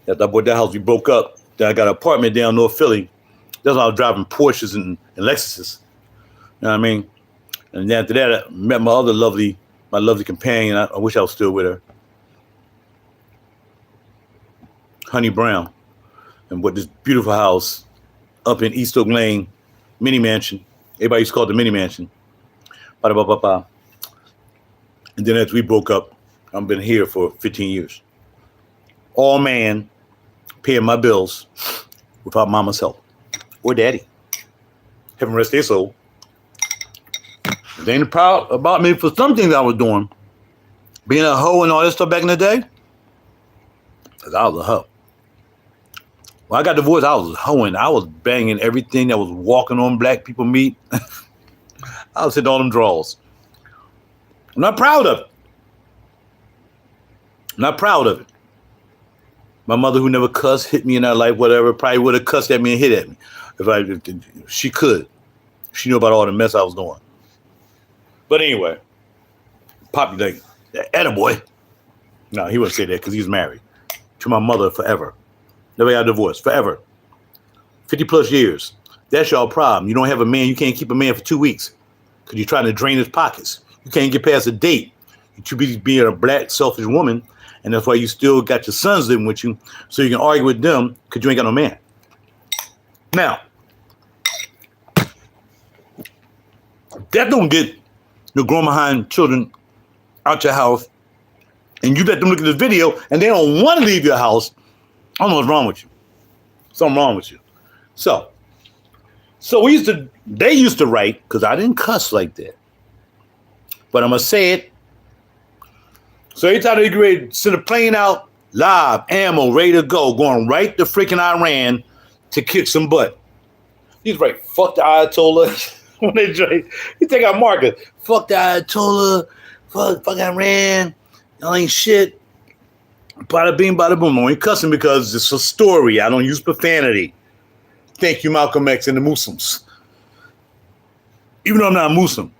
After I bought that house, we broke up. Then I got an apartment down North Philly. That's when I was driving Porsches and Lexuses. You know what I mean? And then after that, I met my lovely companion. I wish I was still with her. Honey Brown. And bought this beautiful house up in East Oak Lane, mini mansion. Everybody used to call it the mini mansion. Ba-da-ba-ba-ba. And then after we broke up, I've been here for 15 years. All man, paying my bills without mama's help. Or daddy. Heaven rest their soul. They ain't proud about me for some things I was doing. Being a hoe and all that stuff back in the day. Because I was a hoe. When I got divorced, I was hoeing. I was banging everything that was walking on black people meat. I was hitting all them draws. I'm not proud of it. Not proud of it. My mother, who never cussed, hit me in her life, whatever, probably would have cussed at me and hit at me. If she could. She knew about all the mess I was doing. But anyway, Poppy like, attaboy. No, he wouldn't say that because he's married to my mother forever. Never got divorced, forever. 50 plus years. That's your problem. You don't have a man. You can't keep a man for 2 weeks because you're trying to drain his pockets. You can't get past a date. You're too busy being a black, selfish woman. And that's why you still got your sons living with you, so you can argue with them because you ain't got no man. Now, that don't get the grown behind children out your house, and you let them look at this video, and they don't want to leave your house. I don't know what's wrong with you. Something wrong with you. So they used to write, because I didn't cuss like that. But I'm going to say it. So every time they get ready to send a plane out, live, ammo, ready to go, going right to freaking Iran to kick some butt. He's right, fuck the Ayatollah. When they drink, you take out Marcus. Fuck the Ayatollah. Fuck Iran. Y'all ain't shit. Bada bing, bada boom. I ain't cussing because it's a story. I don't use profanity. Thank you, Malcolm X and the Muslims. Even though I'm not a Muslim,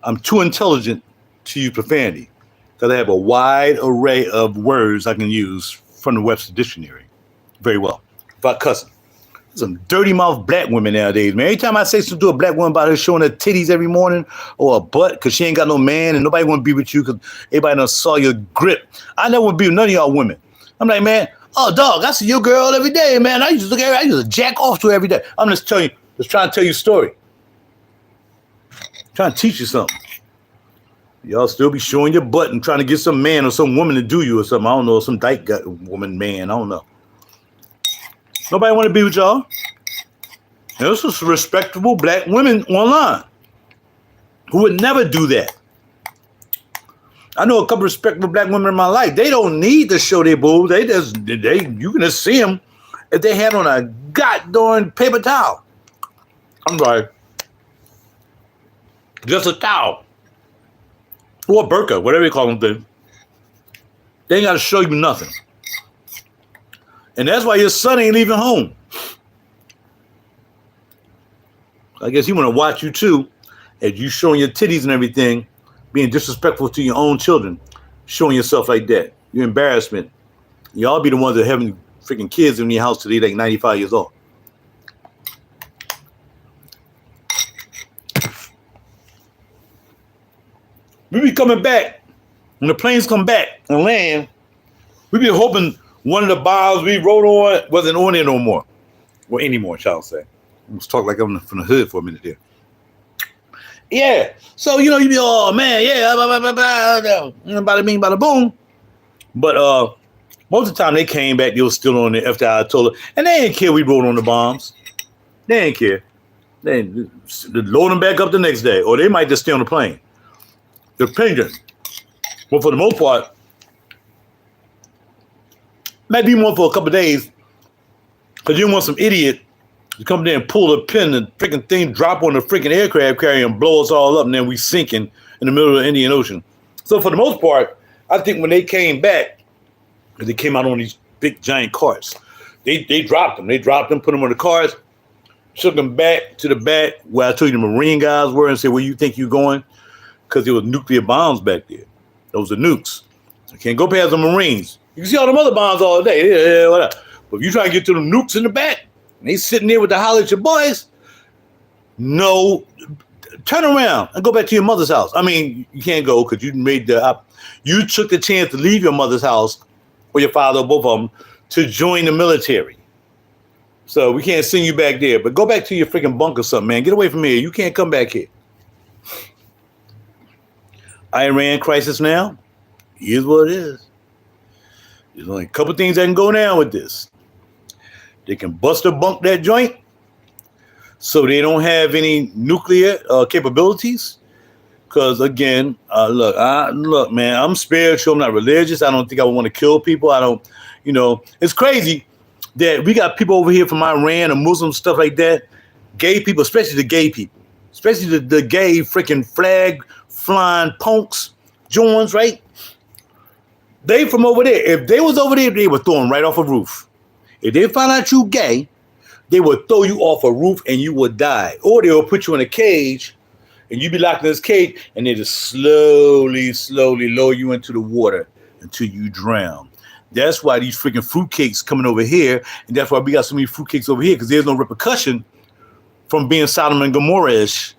I'm too intelligent to use profanity. Because I have a wide array of words I can use from the Webster Dictionary. Very well. Without cussing. Some dirty mouth black women nowadays, man. Every time I say something to a black woman about her showing her titties every morning or a butt because she ain't got no man and nobody want to be with you because everybody done saw your grip. I never want to be with none of y'all women. I'm like, man, oh, dog, I see your girl every day, man. I used to jack off to her every day. I'm just trying to tell you a story. Trying to teach you something. Y'all still be showing your butt and trying to get some man or some woman to do you or something. I don't know, some dyke woman, man. I don't know. Nobody want to be with y'all. There's some respectable black women online who would never do that. I know a couple respectable black women in my life. They don't need to show their boobs. You can just see them if they had on a goddamn paper towel. I'm sorry. Just a towel. Or a burqa, whatever you call them things. They ain't got to show you nothing. And that's why your son ain't leaving home. I guess he want to watch you too, as you showing your titties and everything, being disrespectful to your own children, showing yourself like that. You're embarrassment. Y'all be the ones that having freaking kids in your house today like 95 years old. We be coming back. When the planes come back and land, we be hoping one of the bombs we rode on wasn't on there no more. Or anymore, shall I say. Let's talk like I'm from the hood for a minute there. Yeah. So, you be, oh, man, yeah, bada bing, bada boom. But most of the time they came back, they was still on there after I told her. And they didn't care we rode on the bombs. They didn't care. They load them back up the next day. Or they might just stay on the plane. Depending. But for the most part, might be more for a couple of days. Because you want some idiot to come there and pull a pin and freaking thing drop on the freaking aircraft carrier and blow us all up, and then we sinking in the middle of the Indian Ocean. So for the most part, I think when they came back, they came out on these big giant carts. They dropped them. They dropped them, put them on the carts, took them back to the back where I told you the Marine guys were and said, where you think you're going? Because there was nuclear bombs back there. Those are nukes. You can't go past the Marines. You can see all them other bombs all day. Yeah, whatever. But if you try to get to the nukes in the back, and they sitting there with the holler at your boys, no, turn around and go back to your mother's house. I mean, you can't go because you took the chance to leave your mother's house or your father or both of them to join the military. So we can't send you back there. But go back to your freaking bunk or something, man. Get away from here. You can't come back here. Iran crisis now. Here's what it is. There's only a couple things that can go down with this. They can bust or bunk that joint so they don't have any nuclear capabilities. Because, again, look, man, I'm spiritual. I'm not religious. I don't think I would want to kill people. I don't, it's crazy that we got people over here from Iran and Muslim stuff like that. Gay people, especially the gay people, especially the gay freaking flag flying punks, Jones, right? They from over there. If they was over there, they would throw them right off a roof. If they find out you gay, they would throw you off a roof and you would die. Or they will put you in a cage and you be locked in this cage and they just slowly lower you into the water until you drown. That's why these freaking fruitcakes coming over here, and that's why we got so many fruitcakes over here, because there's no repercussion from being Sodom and Gomorrah-ish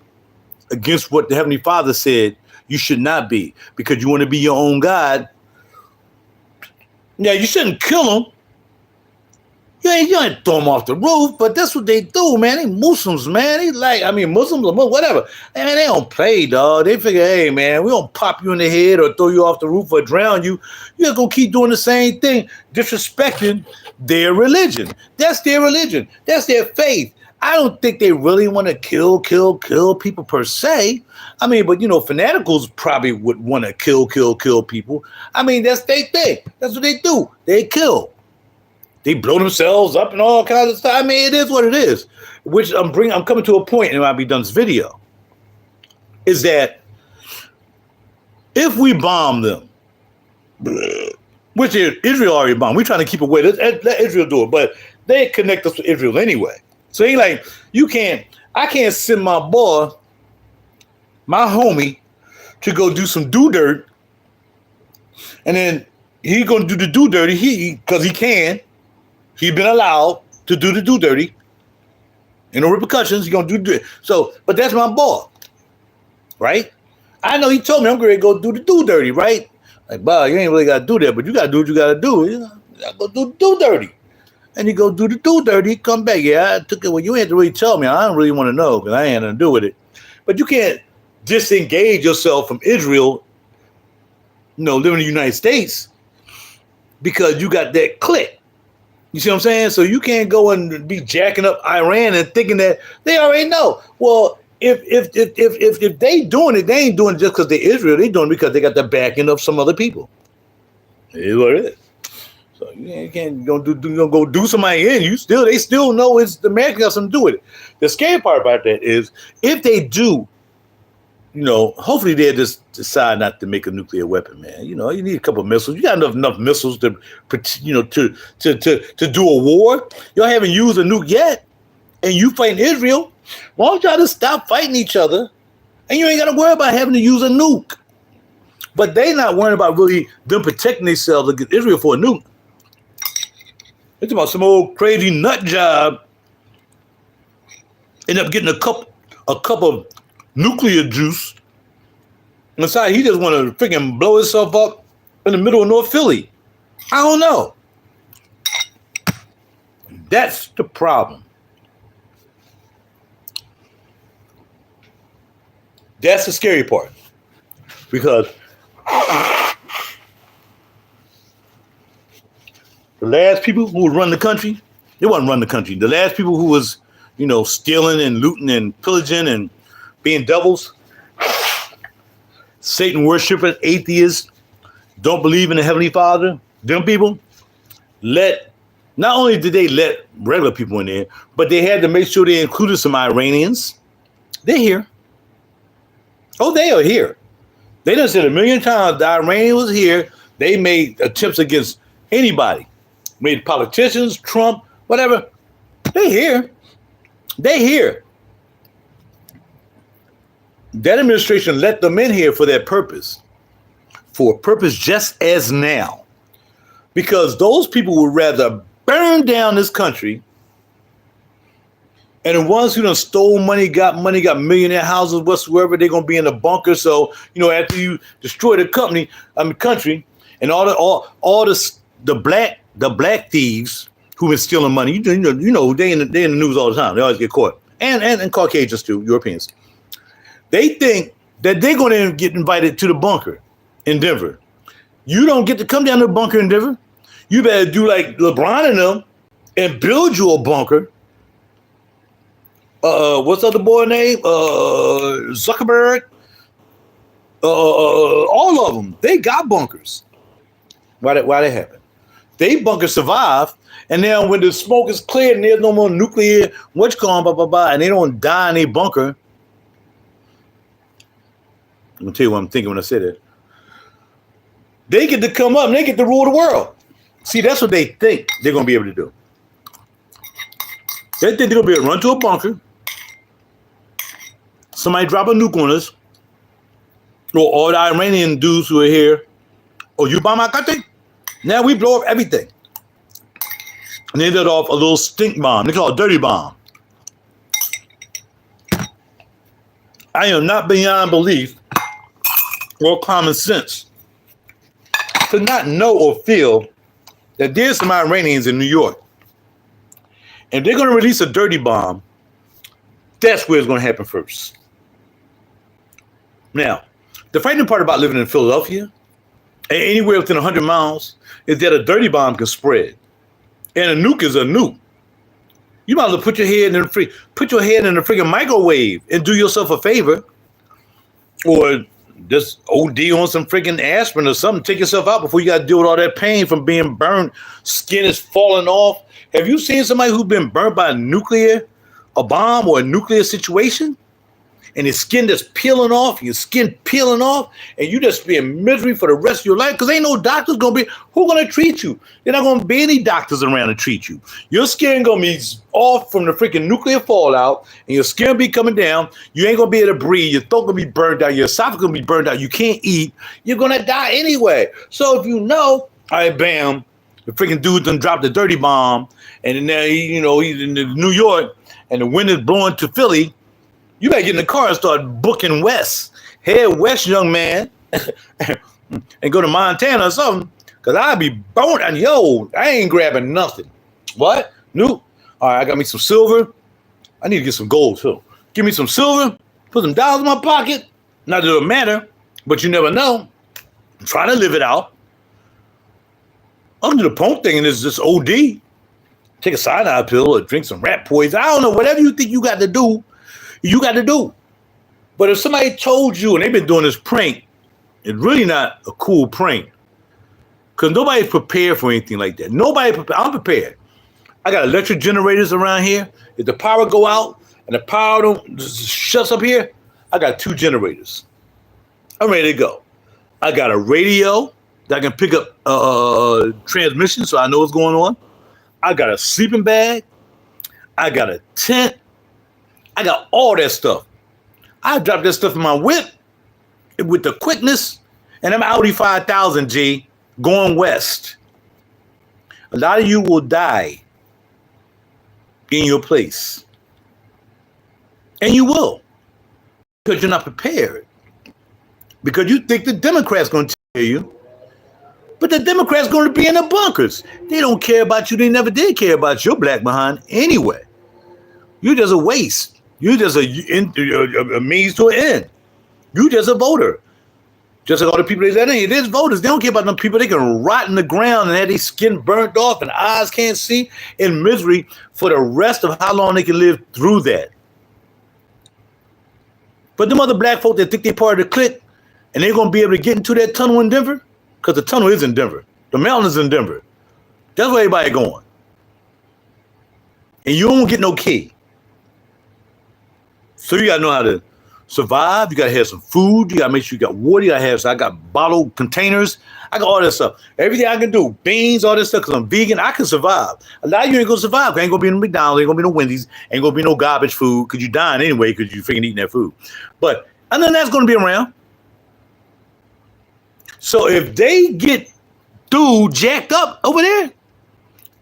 against what the Heavenly Father said you should not be, because you want to be your own God. Yeah, you shouldn't kill them. You ain't throw them off the roof, but that's what they do, man. They Muslims, man. Muslims or whatever. Man, they don't play, dog. They figure, hey, man, we don't pop you in the head or throw you off the roof or drown you. You're just going to keep doing the same thing, disrespecting their religion. That's their religion. That's their faith. I don't think they really want to kill people per se. But, fanaticals probably would want to kill people. That's their thing. That's what they do. They kill. They blow themselves up and all kinds of stuff. It is what it is. Which I'm coming to a point, and I'll be done this video, is that if we bomb them, which Israel already bombed, we're trying to keep away. Let Israel do it, but they connect us with Israel anyway. So it ain't like I can't send my boy, my homie, to go do some do-dirt, and then he gonna do the do-dirty, because he can. He's been allowed to do the do-dirty. No repercussions. He's going to do it. So, but that's my boy. Right? I know he told me I'm going to go do the do-dirty, right? Like, Bob, you ain't really got to do that, but you got to do what you got to do. You got to go do the do-dirty. And you go do the do-dirty, come back. Yeah, I took it. Well, you ain't to really tell me. I don't really want to know because I ain't nothing to do with it. But you can't disengage yourself from Israel, living in the United States, because you got that click. You see what I'm saying? So you can't go and be jacking up Iran and thinking that they already know. Well, if they doing it, they ain't doing it just because they're Israel. They doing it because they got the backing of some other people. It is what it is. So you can't go do somebody in. They still know it's the American got something to do with it. The scary part about that is if they do, hopefully they'll just decide not to make a nuclear weapon, man. You need a couple of missiles. You got enough missiles to do a war. Y'all haven't used a nuke yet, and you fighting Israel. Why don't y'all just stop fighting each other, and you ain't got to worry about having to use a nuke? But they not worrying about really them protecting themselves against Israel for a nuke. It's about some old crazy nut job end up getting a cup of nuclear juice. Inside, he just want to freaking blow himself up in the middle of North Philly. I don't know. That's the problem. That's the scary part. Because the last people who would run the country, they wouldn't run the country. The last people who was, stealing and looting and pillaging and being devils, Satan worshiping atheists, don't believe in the Heavenly Father, them people, not only did they let regular people in there, but they had to make sure they included some Iranians. They're here. Oh, they are here. They done said a million times the Iranian was here. They made attempts against anybody. Made politicians, Trump, whatever. They here. They here. That administration let them in here for that purpose. For a purpose just as now. Because those people would rather burn down this country, and the ones who done stole money, got millionaire houses whatsoever, they're gonna be in the bunker. So, after you destroy the country, and all the black thieves who've been stealing money, they in the news all the time. They always get caught. And Caucasians too, Europeans. They think that they're gonna get invited to the bunker in Denver. You don't get to come down to the bunker in Denver. You better do like LeBron and them and build you a bunker. What's the other boy name? Zuckerberg. All of them. They got bunkers. Why that happen? They bunker survive, and now when the smoke is cleared and there's no more nuclear, and they don't die in a bunker. I'm gonna tell you what I'm thinking when I say that. They get to come up and they get to rule the world. See, that's what they think they're gonna be able to do. They think they're gonna be able to run to a bunker. Somebody drop a nuke on us, or all the Iranian dudes who are here. Oh, you bomb my country? Now we blow up everything. And they let off a little stink bomb. They call it a dirty bomb. I am not beyond belief or common sense to not know or feel that there's some Iranians in New York. And they're going to release a dirty bomb. That's where it's going to happen first. Now, the frightening part about living in Philadelphia, and anywhere within 100 miles, is that a dirty bomb can spread. And a nuke is a nuke. You might as well put your head in the freaking microwave and do yourself a favor. Or just OD on some freaking aspirin or something. Take yourself out before you got to deal with all that pain from being burned. Skin is falling off. Have you seen somebody who's been burnt by a bomb or a nuclear situation? And his skin just peeling off, and you just be in misery for the rest of your life because ain't no doctors who gonna treat you? There's not gonna be any doctors around to treat you. Your skin gonna be off from the freaking nuclear fallout, and your skin be coming down. You ain't gonna be able to breathe. Your throat gonna be burned out. Your esophagus gonna be burned out. You can't eat. You're gonna die anyway. So if all right, bam, the freaking dude done dropped the dirty bomb, and then now he's in New York, and the wind is blowing to Philly. You better get in the car and start booking west. Head west, young man, and go to Montana or something, because I'll be burnt. And I ain't grabbing nothing. What? Nope. All right, I got me some silver. I need to get some gold, too. Give me some silver, put some dollars in my pocket. Not that it'll matter, but you never know. I'm trying to live it out. Under the punk thing, and it's just OD. Take a cyanide pill or drink some rat poison. I don't know. Whatever you think you got to do, you got to do. But if somebody told you, and they've been doing this prank, it's really not a cool prank. Because nobody's prepared for anything like that. I'm prepared. I got electric generators around here. If the power go out and the power don't just shuts up here, I got 2 generators. I'm ready to go. I got a radio that I can pick up transmission so I know what's going on. I got a sleeping bag. I got a tent. I got all that stuff. I dropped that stuff in my whip with the quickness, and I'm Audi 5000 G going west. A lot of you will die in your place. And you will. Because you're not prepared. Because you think the Democrats going to tell you. But the Democrats going to be in the bunkers. They don't care about you. They never did care about your black behind anyway. You're just a waste. You're just a means to an end. You just a voter. Just like all the people they let in. There's voters. They don't care about them people. They can rot in the ground and have their skin burnt off and eyes can't see in misery for the rest of how long they can live through that. But them other black folk that think they're part of the clique and they're going to be able to get into that tunnel in Denver, because the tunnel is in Denver. The mountain is in Denver. That's where everybody going. And you don't get no key. So you got to know how to survive. You got to have some food. You got to make sure you got water. You got to have, so I got bottled containers. I got all that stuff. Everything I can do, beans, all this stuff, because I'm vegan, I can survive. A lot of you ain't going to survive. Ain't going to be no McDonald's, ain't going to be no Wendy's, ain't going to be no garbage food, because you're dying anyway because you freaking eating that food. But other than that's going to be around. So if they get dude jacked up over there,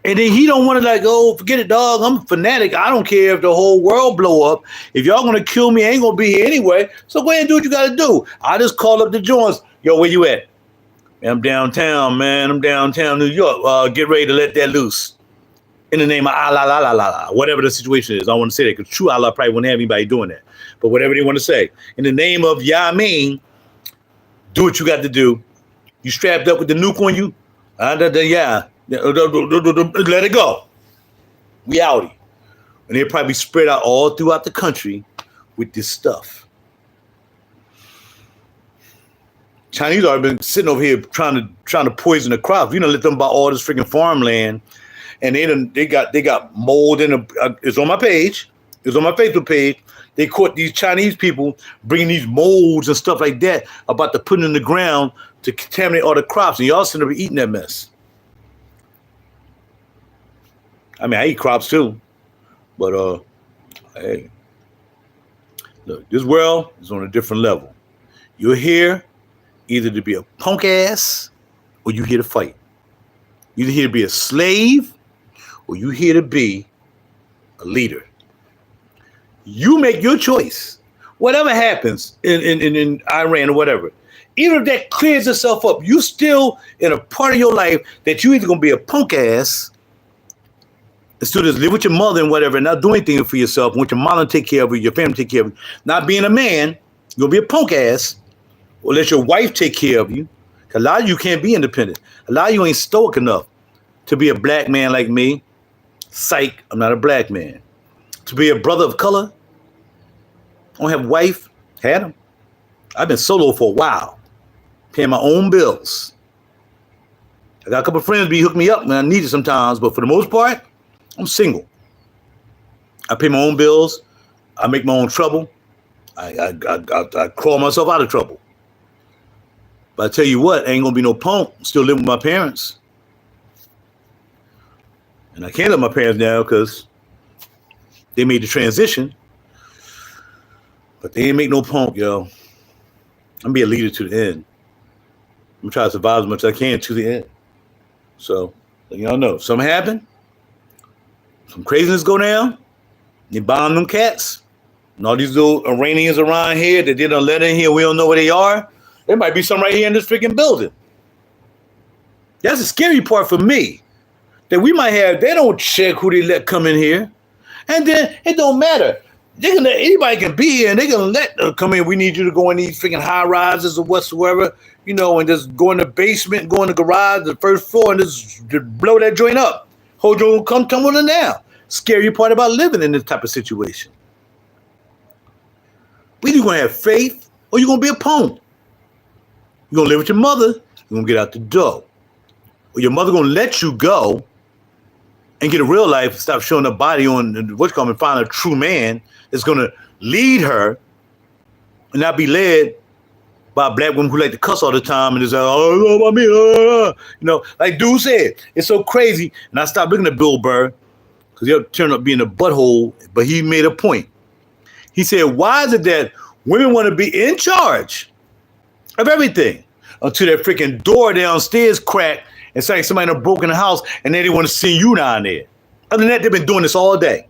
and then he don't want to like, oh, forget it, dog. I'm a fanatic. I don't care if the whole world blow up. If y'all going to kill me, I ain't going to be here anyway. So go ahead and do what you got to do. I just call up the joints. Yo, where you at? Man, I'm downtown, man. I'm downtown New York. Get ready to let that loose. In the name of Allah, la, la, la, la. Whatever the situation is. I want to say that because true Allah probably wouldn't have anybody doing that. But whatever they want to say. In the name of Yamin, do what you got to do. You strapped up with the nuke on you? Yeah. Let it go. We outie. And they'll probably spread out all throughout the country with this stuff. Chinese already been sitting over here trying to poison the crops. You know, let them buy all this freaking farmland, and they got mold in it's on my page. It's on my Facebook page. They caught these Chinese people bringing these molds and stuff like that about to put in the ground to contaminate all the crops, and y'all sitting there eating that mess. I mean, I eat crops too, but hey, look, this world is on a different level. You're here either to be a punk ass or you here to fight. You're either here to be a slave or you here to be a leader. You make your choice. Whatever happens in Iran or whatever, even if that clears itself up, you still in a part of your life that you either gonna be a punk ass and still just live with your mother and whatever, and not do anything for yourself, want your mom to take care of you, your family take care of you. Not being a man, you're gonna be a punk ass, or let your wife take care of you. A lot of you can't be independent. A lot of you ain't stoic enough to be a black man like me. Psych, I'm not a black man. To be a brother of color, I don't have a wife, had them. I've been solo for a while, paying my own bills. I got a couple of friends be hook me up when I need it sometimes, but for the most part, I'm single. I pay my own bills. I make my own trouble. I crawl myself out of trouble. But I tell you what, ain't gonna be no punk. I'm still living with my parents. And I can't let my parents now because they made the transition. But they ain't make no punk, yo. I'm gonna be a leader to the end. I'm gonna try to survive as much as I can to the end. So, y'all know, something happen, some craziness go down, they bomb them cats, and all these little Iranians around here that they don't let in here, we don't know where they are. There might be some right here in this freaking building. That's the scary part for me. That we might have, they don't check who they let come in here. And then it don't matter. They can let, anybody can be here and they can let come in. We need you to go in these freaking high rises or whatsoever, you know, and just go in the basement, go in the garage, the first floor, and just blow that joint up. Hold your come tumbling down. Scary part about living in this type of situation. Either you're going to have faith or you're going to be a punk. You're going to live with your mother, you're going to get out the door. or your mother gonna let you go and get a real life, stop showing her body on what's called and find a true man that's gonna lead her and not be led by black women who like to cuss all the time and is like, oh, me, you know, like dude said, it's so crazy. And I stopped looking at Bill Burr because he'll turn up being a butthole, but he made a point. He said, why is it that women want to be in charge of everything until that freaking door downstairs crack and it's like somebody in broken house and then they want to see you down there? Other than that, they've been doing this all day.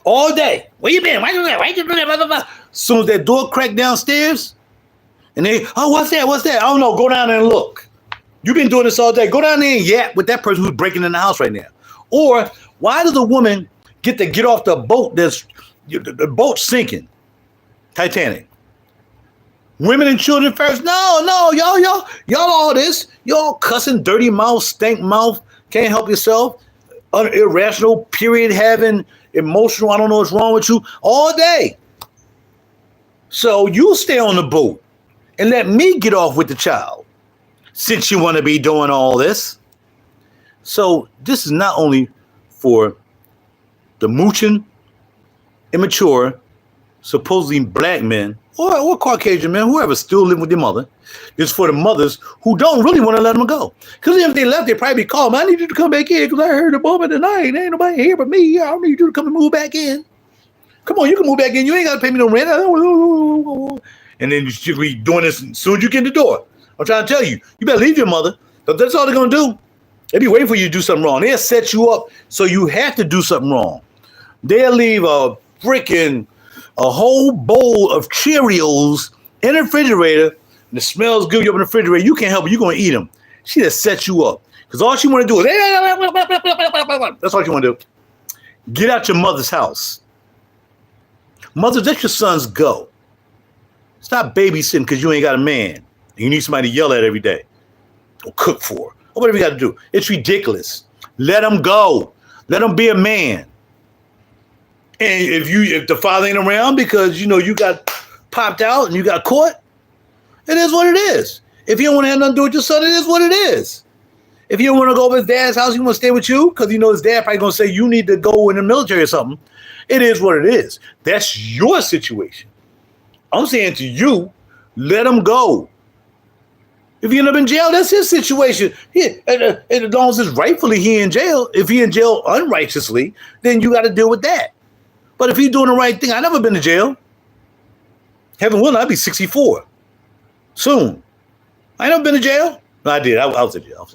All day. Where you been? Why you do that? Why you do that? Blah, blah, blah. As soon as that door cracked downstairs, and they, oh, what's that? What's that? I don't know. Go down there and look. You've been doing this all day. Go down there and yap with that person who's breaking in the house right now. Or why does a woman get to get off the boat that's the boat sinking? Titanic. Women and children first. No, y'all all this. Y'all cussing, dirty mouth, stank mouth, can't help yourself, irrational, period having, emotional, I don't know what's wrong with you, all day. So you stay on the boat and let me get off with the child since you want to be doing all this. So this is not only for the mooching, immature, supposedly black men or Caucasian men, whoever still living with their mother. It's for the mothers who don't really want to let them go. Because if they left, they'd probably be calling, I need you to come back in because I heard the moment tonight. Ain't nobody here but me. I need you to come and move back in. Come on, you can move back in. You ain't got to pay me no rent. And then you be doing this as soon as you get in the door. I'm trying to tell you, you better leave your mother. Because that's all they're going to do. They be waiting for you to do something wrong. They'll set you up so you have to do something wrong. They'll leave a whole bowl of Cheerios in the refrigerator. And the smells good. You open the refrigerator. You can't help it. You're going to eat them. She just set you up. Because all she want to do is, that's all she want to do. Get out your mother's house. Mothers, let your sons go. Stop babysitting because you ain't got a man. You need somebody to yell at every day or cook for or whatever you got to do. It's ridiculous. Let them go. Let them be a man. And if the father ain't around because you got popped out and you got caught, it is what it is. If you don't want to have nothing to do with your son, it is what it is. If you don't want to go over his dad's house, he want to stay with you because his dad probably gonna say you need to go in the military or something. It is what it is. That's your situation. I'm saying to you, let him go. If you end up in jail, that's his situation. And as long as it's rightfully he in jail, if he in jail unrighteously, then you got to deal with that. But if he's doing the right thing, I never been to jail. Heaven willing, I'll be 64 soon. I never been to jail. No, I did. I was in jail.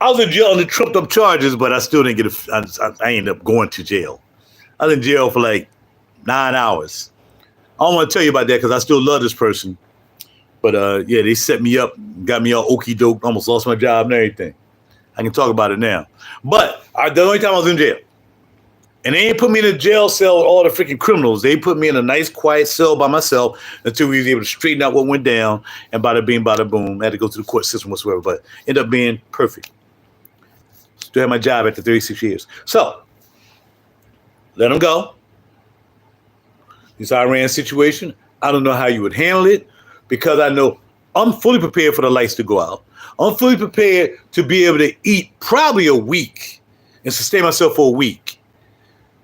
I was in jail on the trumped up charges, but I still didn't get I ended up going to jail. I was in jail for like 9 hours. I don't want to tell you about that because I still love this person. But yeah, they set me up, got me all okey doke, almost lost my job and everything. I can talk about it now. But the only time I was in jail. And they ain't put me in a jail cell with all the freaking criminals. They put me in a nice, quiet cell by myself until we was able to straighten out what went down. And bada bing, bada boom. I had to go through the court system whatsoever, but ended up being perfect. Still had my job after 36 years. So, let them go. This Iran situation, I don't know how you would handle it because I know I'm fully prepared for the lights to go out. I'm fully prepared to be able to eat probably a week and sustain myself for a week.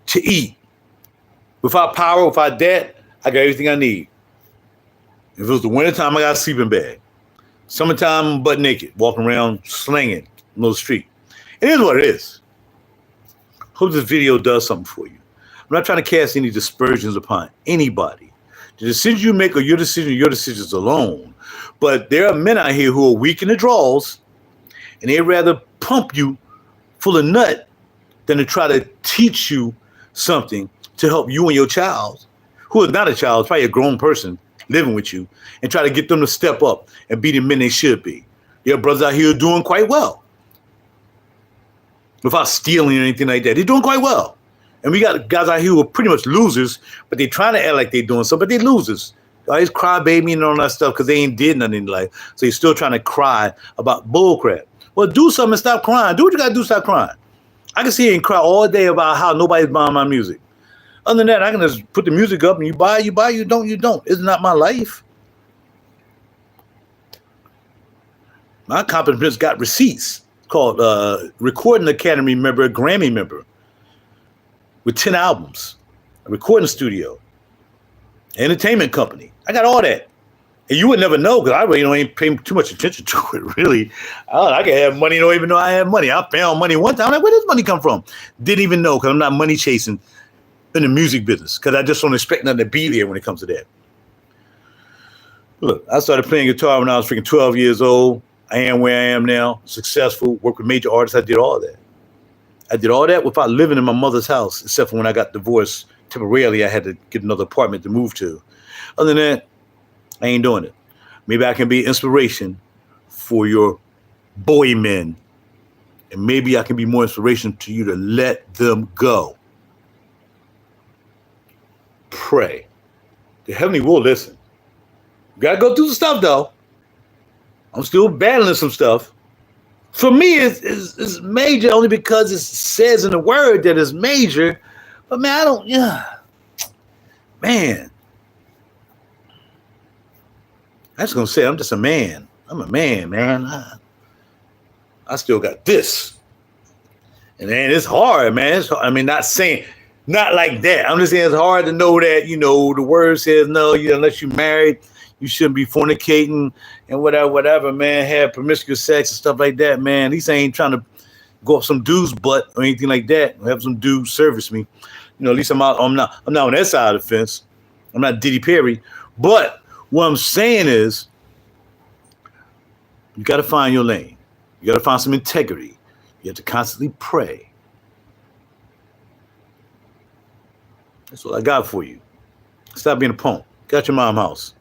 To eat. Without power, without that, I got everything I need. If it was the wintertime, I got a sleeping bag. Summertime, I'm butt naked, walking around slinging in the middle of the street. It is what it is. Hope this video does something for you. I'm not trying to cast any dispersions upon anybody. The decision you make are your decisions alone. But there are men out here who are weak in the draws, and they'd rather pump you full of nut than to try to teach you something to help you and your child, who is not a child, probably a grown person living with you, and try to get them to step up and be the men they should be. Your brothers out here are doing quite well. Without stealing or anything like that. They're doing quite well. And we got guys out here who are pretty much losers, but they're trying to act like they're doing something, but they're losers. Always crybaby and all that stuff because they ain't did nothing in life. So you're still trying to cry about bullcrap. Well, do something and stop crying. Do what you got to do, stop crying. I can sit here and cry all day about how nobody's buying my music. Other than that, I can just put the music up and you buy, you don't. It's not my life. My accomplishments got receipts called Recording Academy member, Grammy member with 10 albums, a recording studio, entertainment company. I got all that. And you would never know because I really ain't paying too much attention to it, really. I can have money, don't even know I have money. I found money one time. I'm like, where does money come from? Didn't even know because I'm not money chasing in the music business because I just don't expect nothing to be there when it comes to that. Look, I started playing guitar when I was freaking 12 years old. I am where I am now, successful, work with major artists. I did all that. I did all that without living in my mother's house, except for when I got divorced. Temporarily, I had to get another apartment to move to. Other than that, I ain't doing it. Maybe I can be inspiration for your boy men. And maybe I can be more inspiration to you to let them go. Pray. The heavenly will listen. You gotta go through some stuff though. I'm still battling some stuff. For me, it's major only because it says in the word that it's major. But man, man. I was gonna say I'm just a man. I'm a man, man. I still got this. And man, it's hard, man. It's hard. I mean, not like that. I'm just saying it's hard to know that, the word says no, unless you're married, you shouldn't be fornicating and whatever, man. Have promiscuous sex and stuff like that, man. At least I ain't trying to go up some dude's butt or anything like that. Have some dude service me. At least I'm not on that side of the fence. I'm not Diddy Perry. But what I'm saying is you got to find your lane. You got to find some integrity. You have to constantly pray. That's what I got for you. Stop being a punk. Got your mom's house.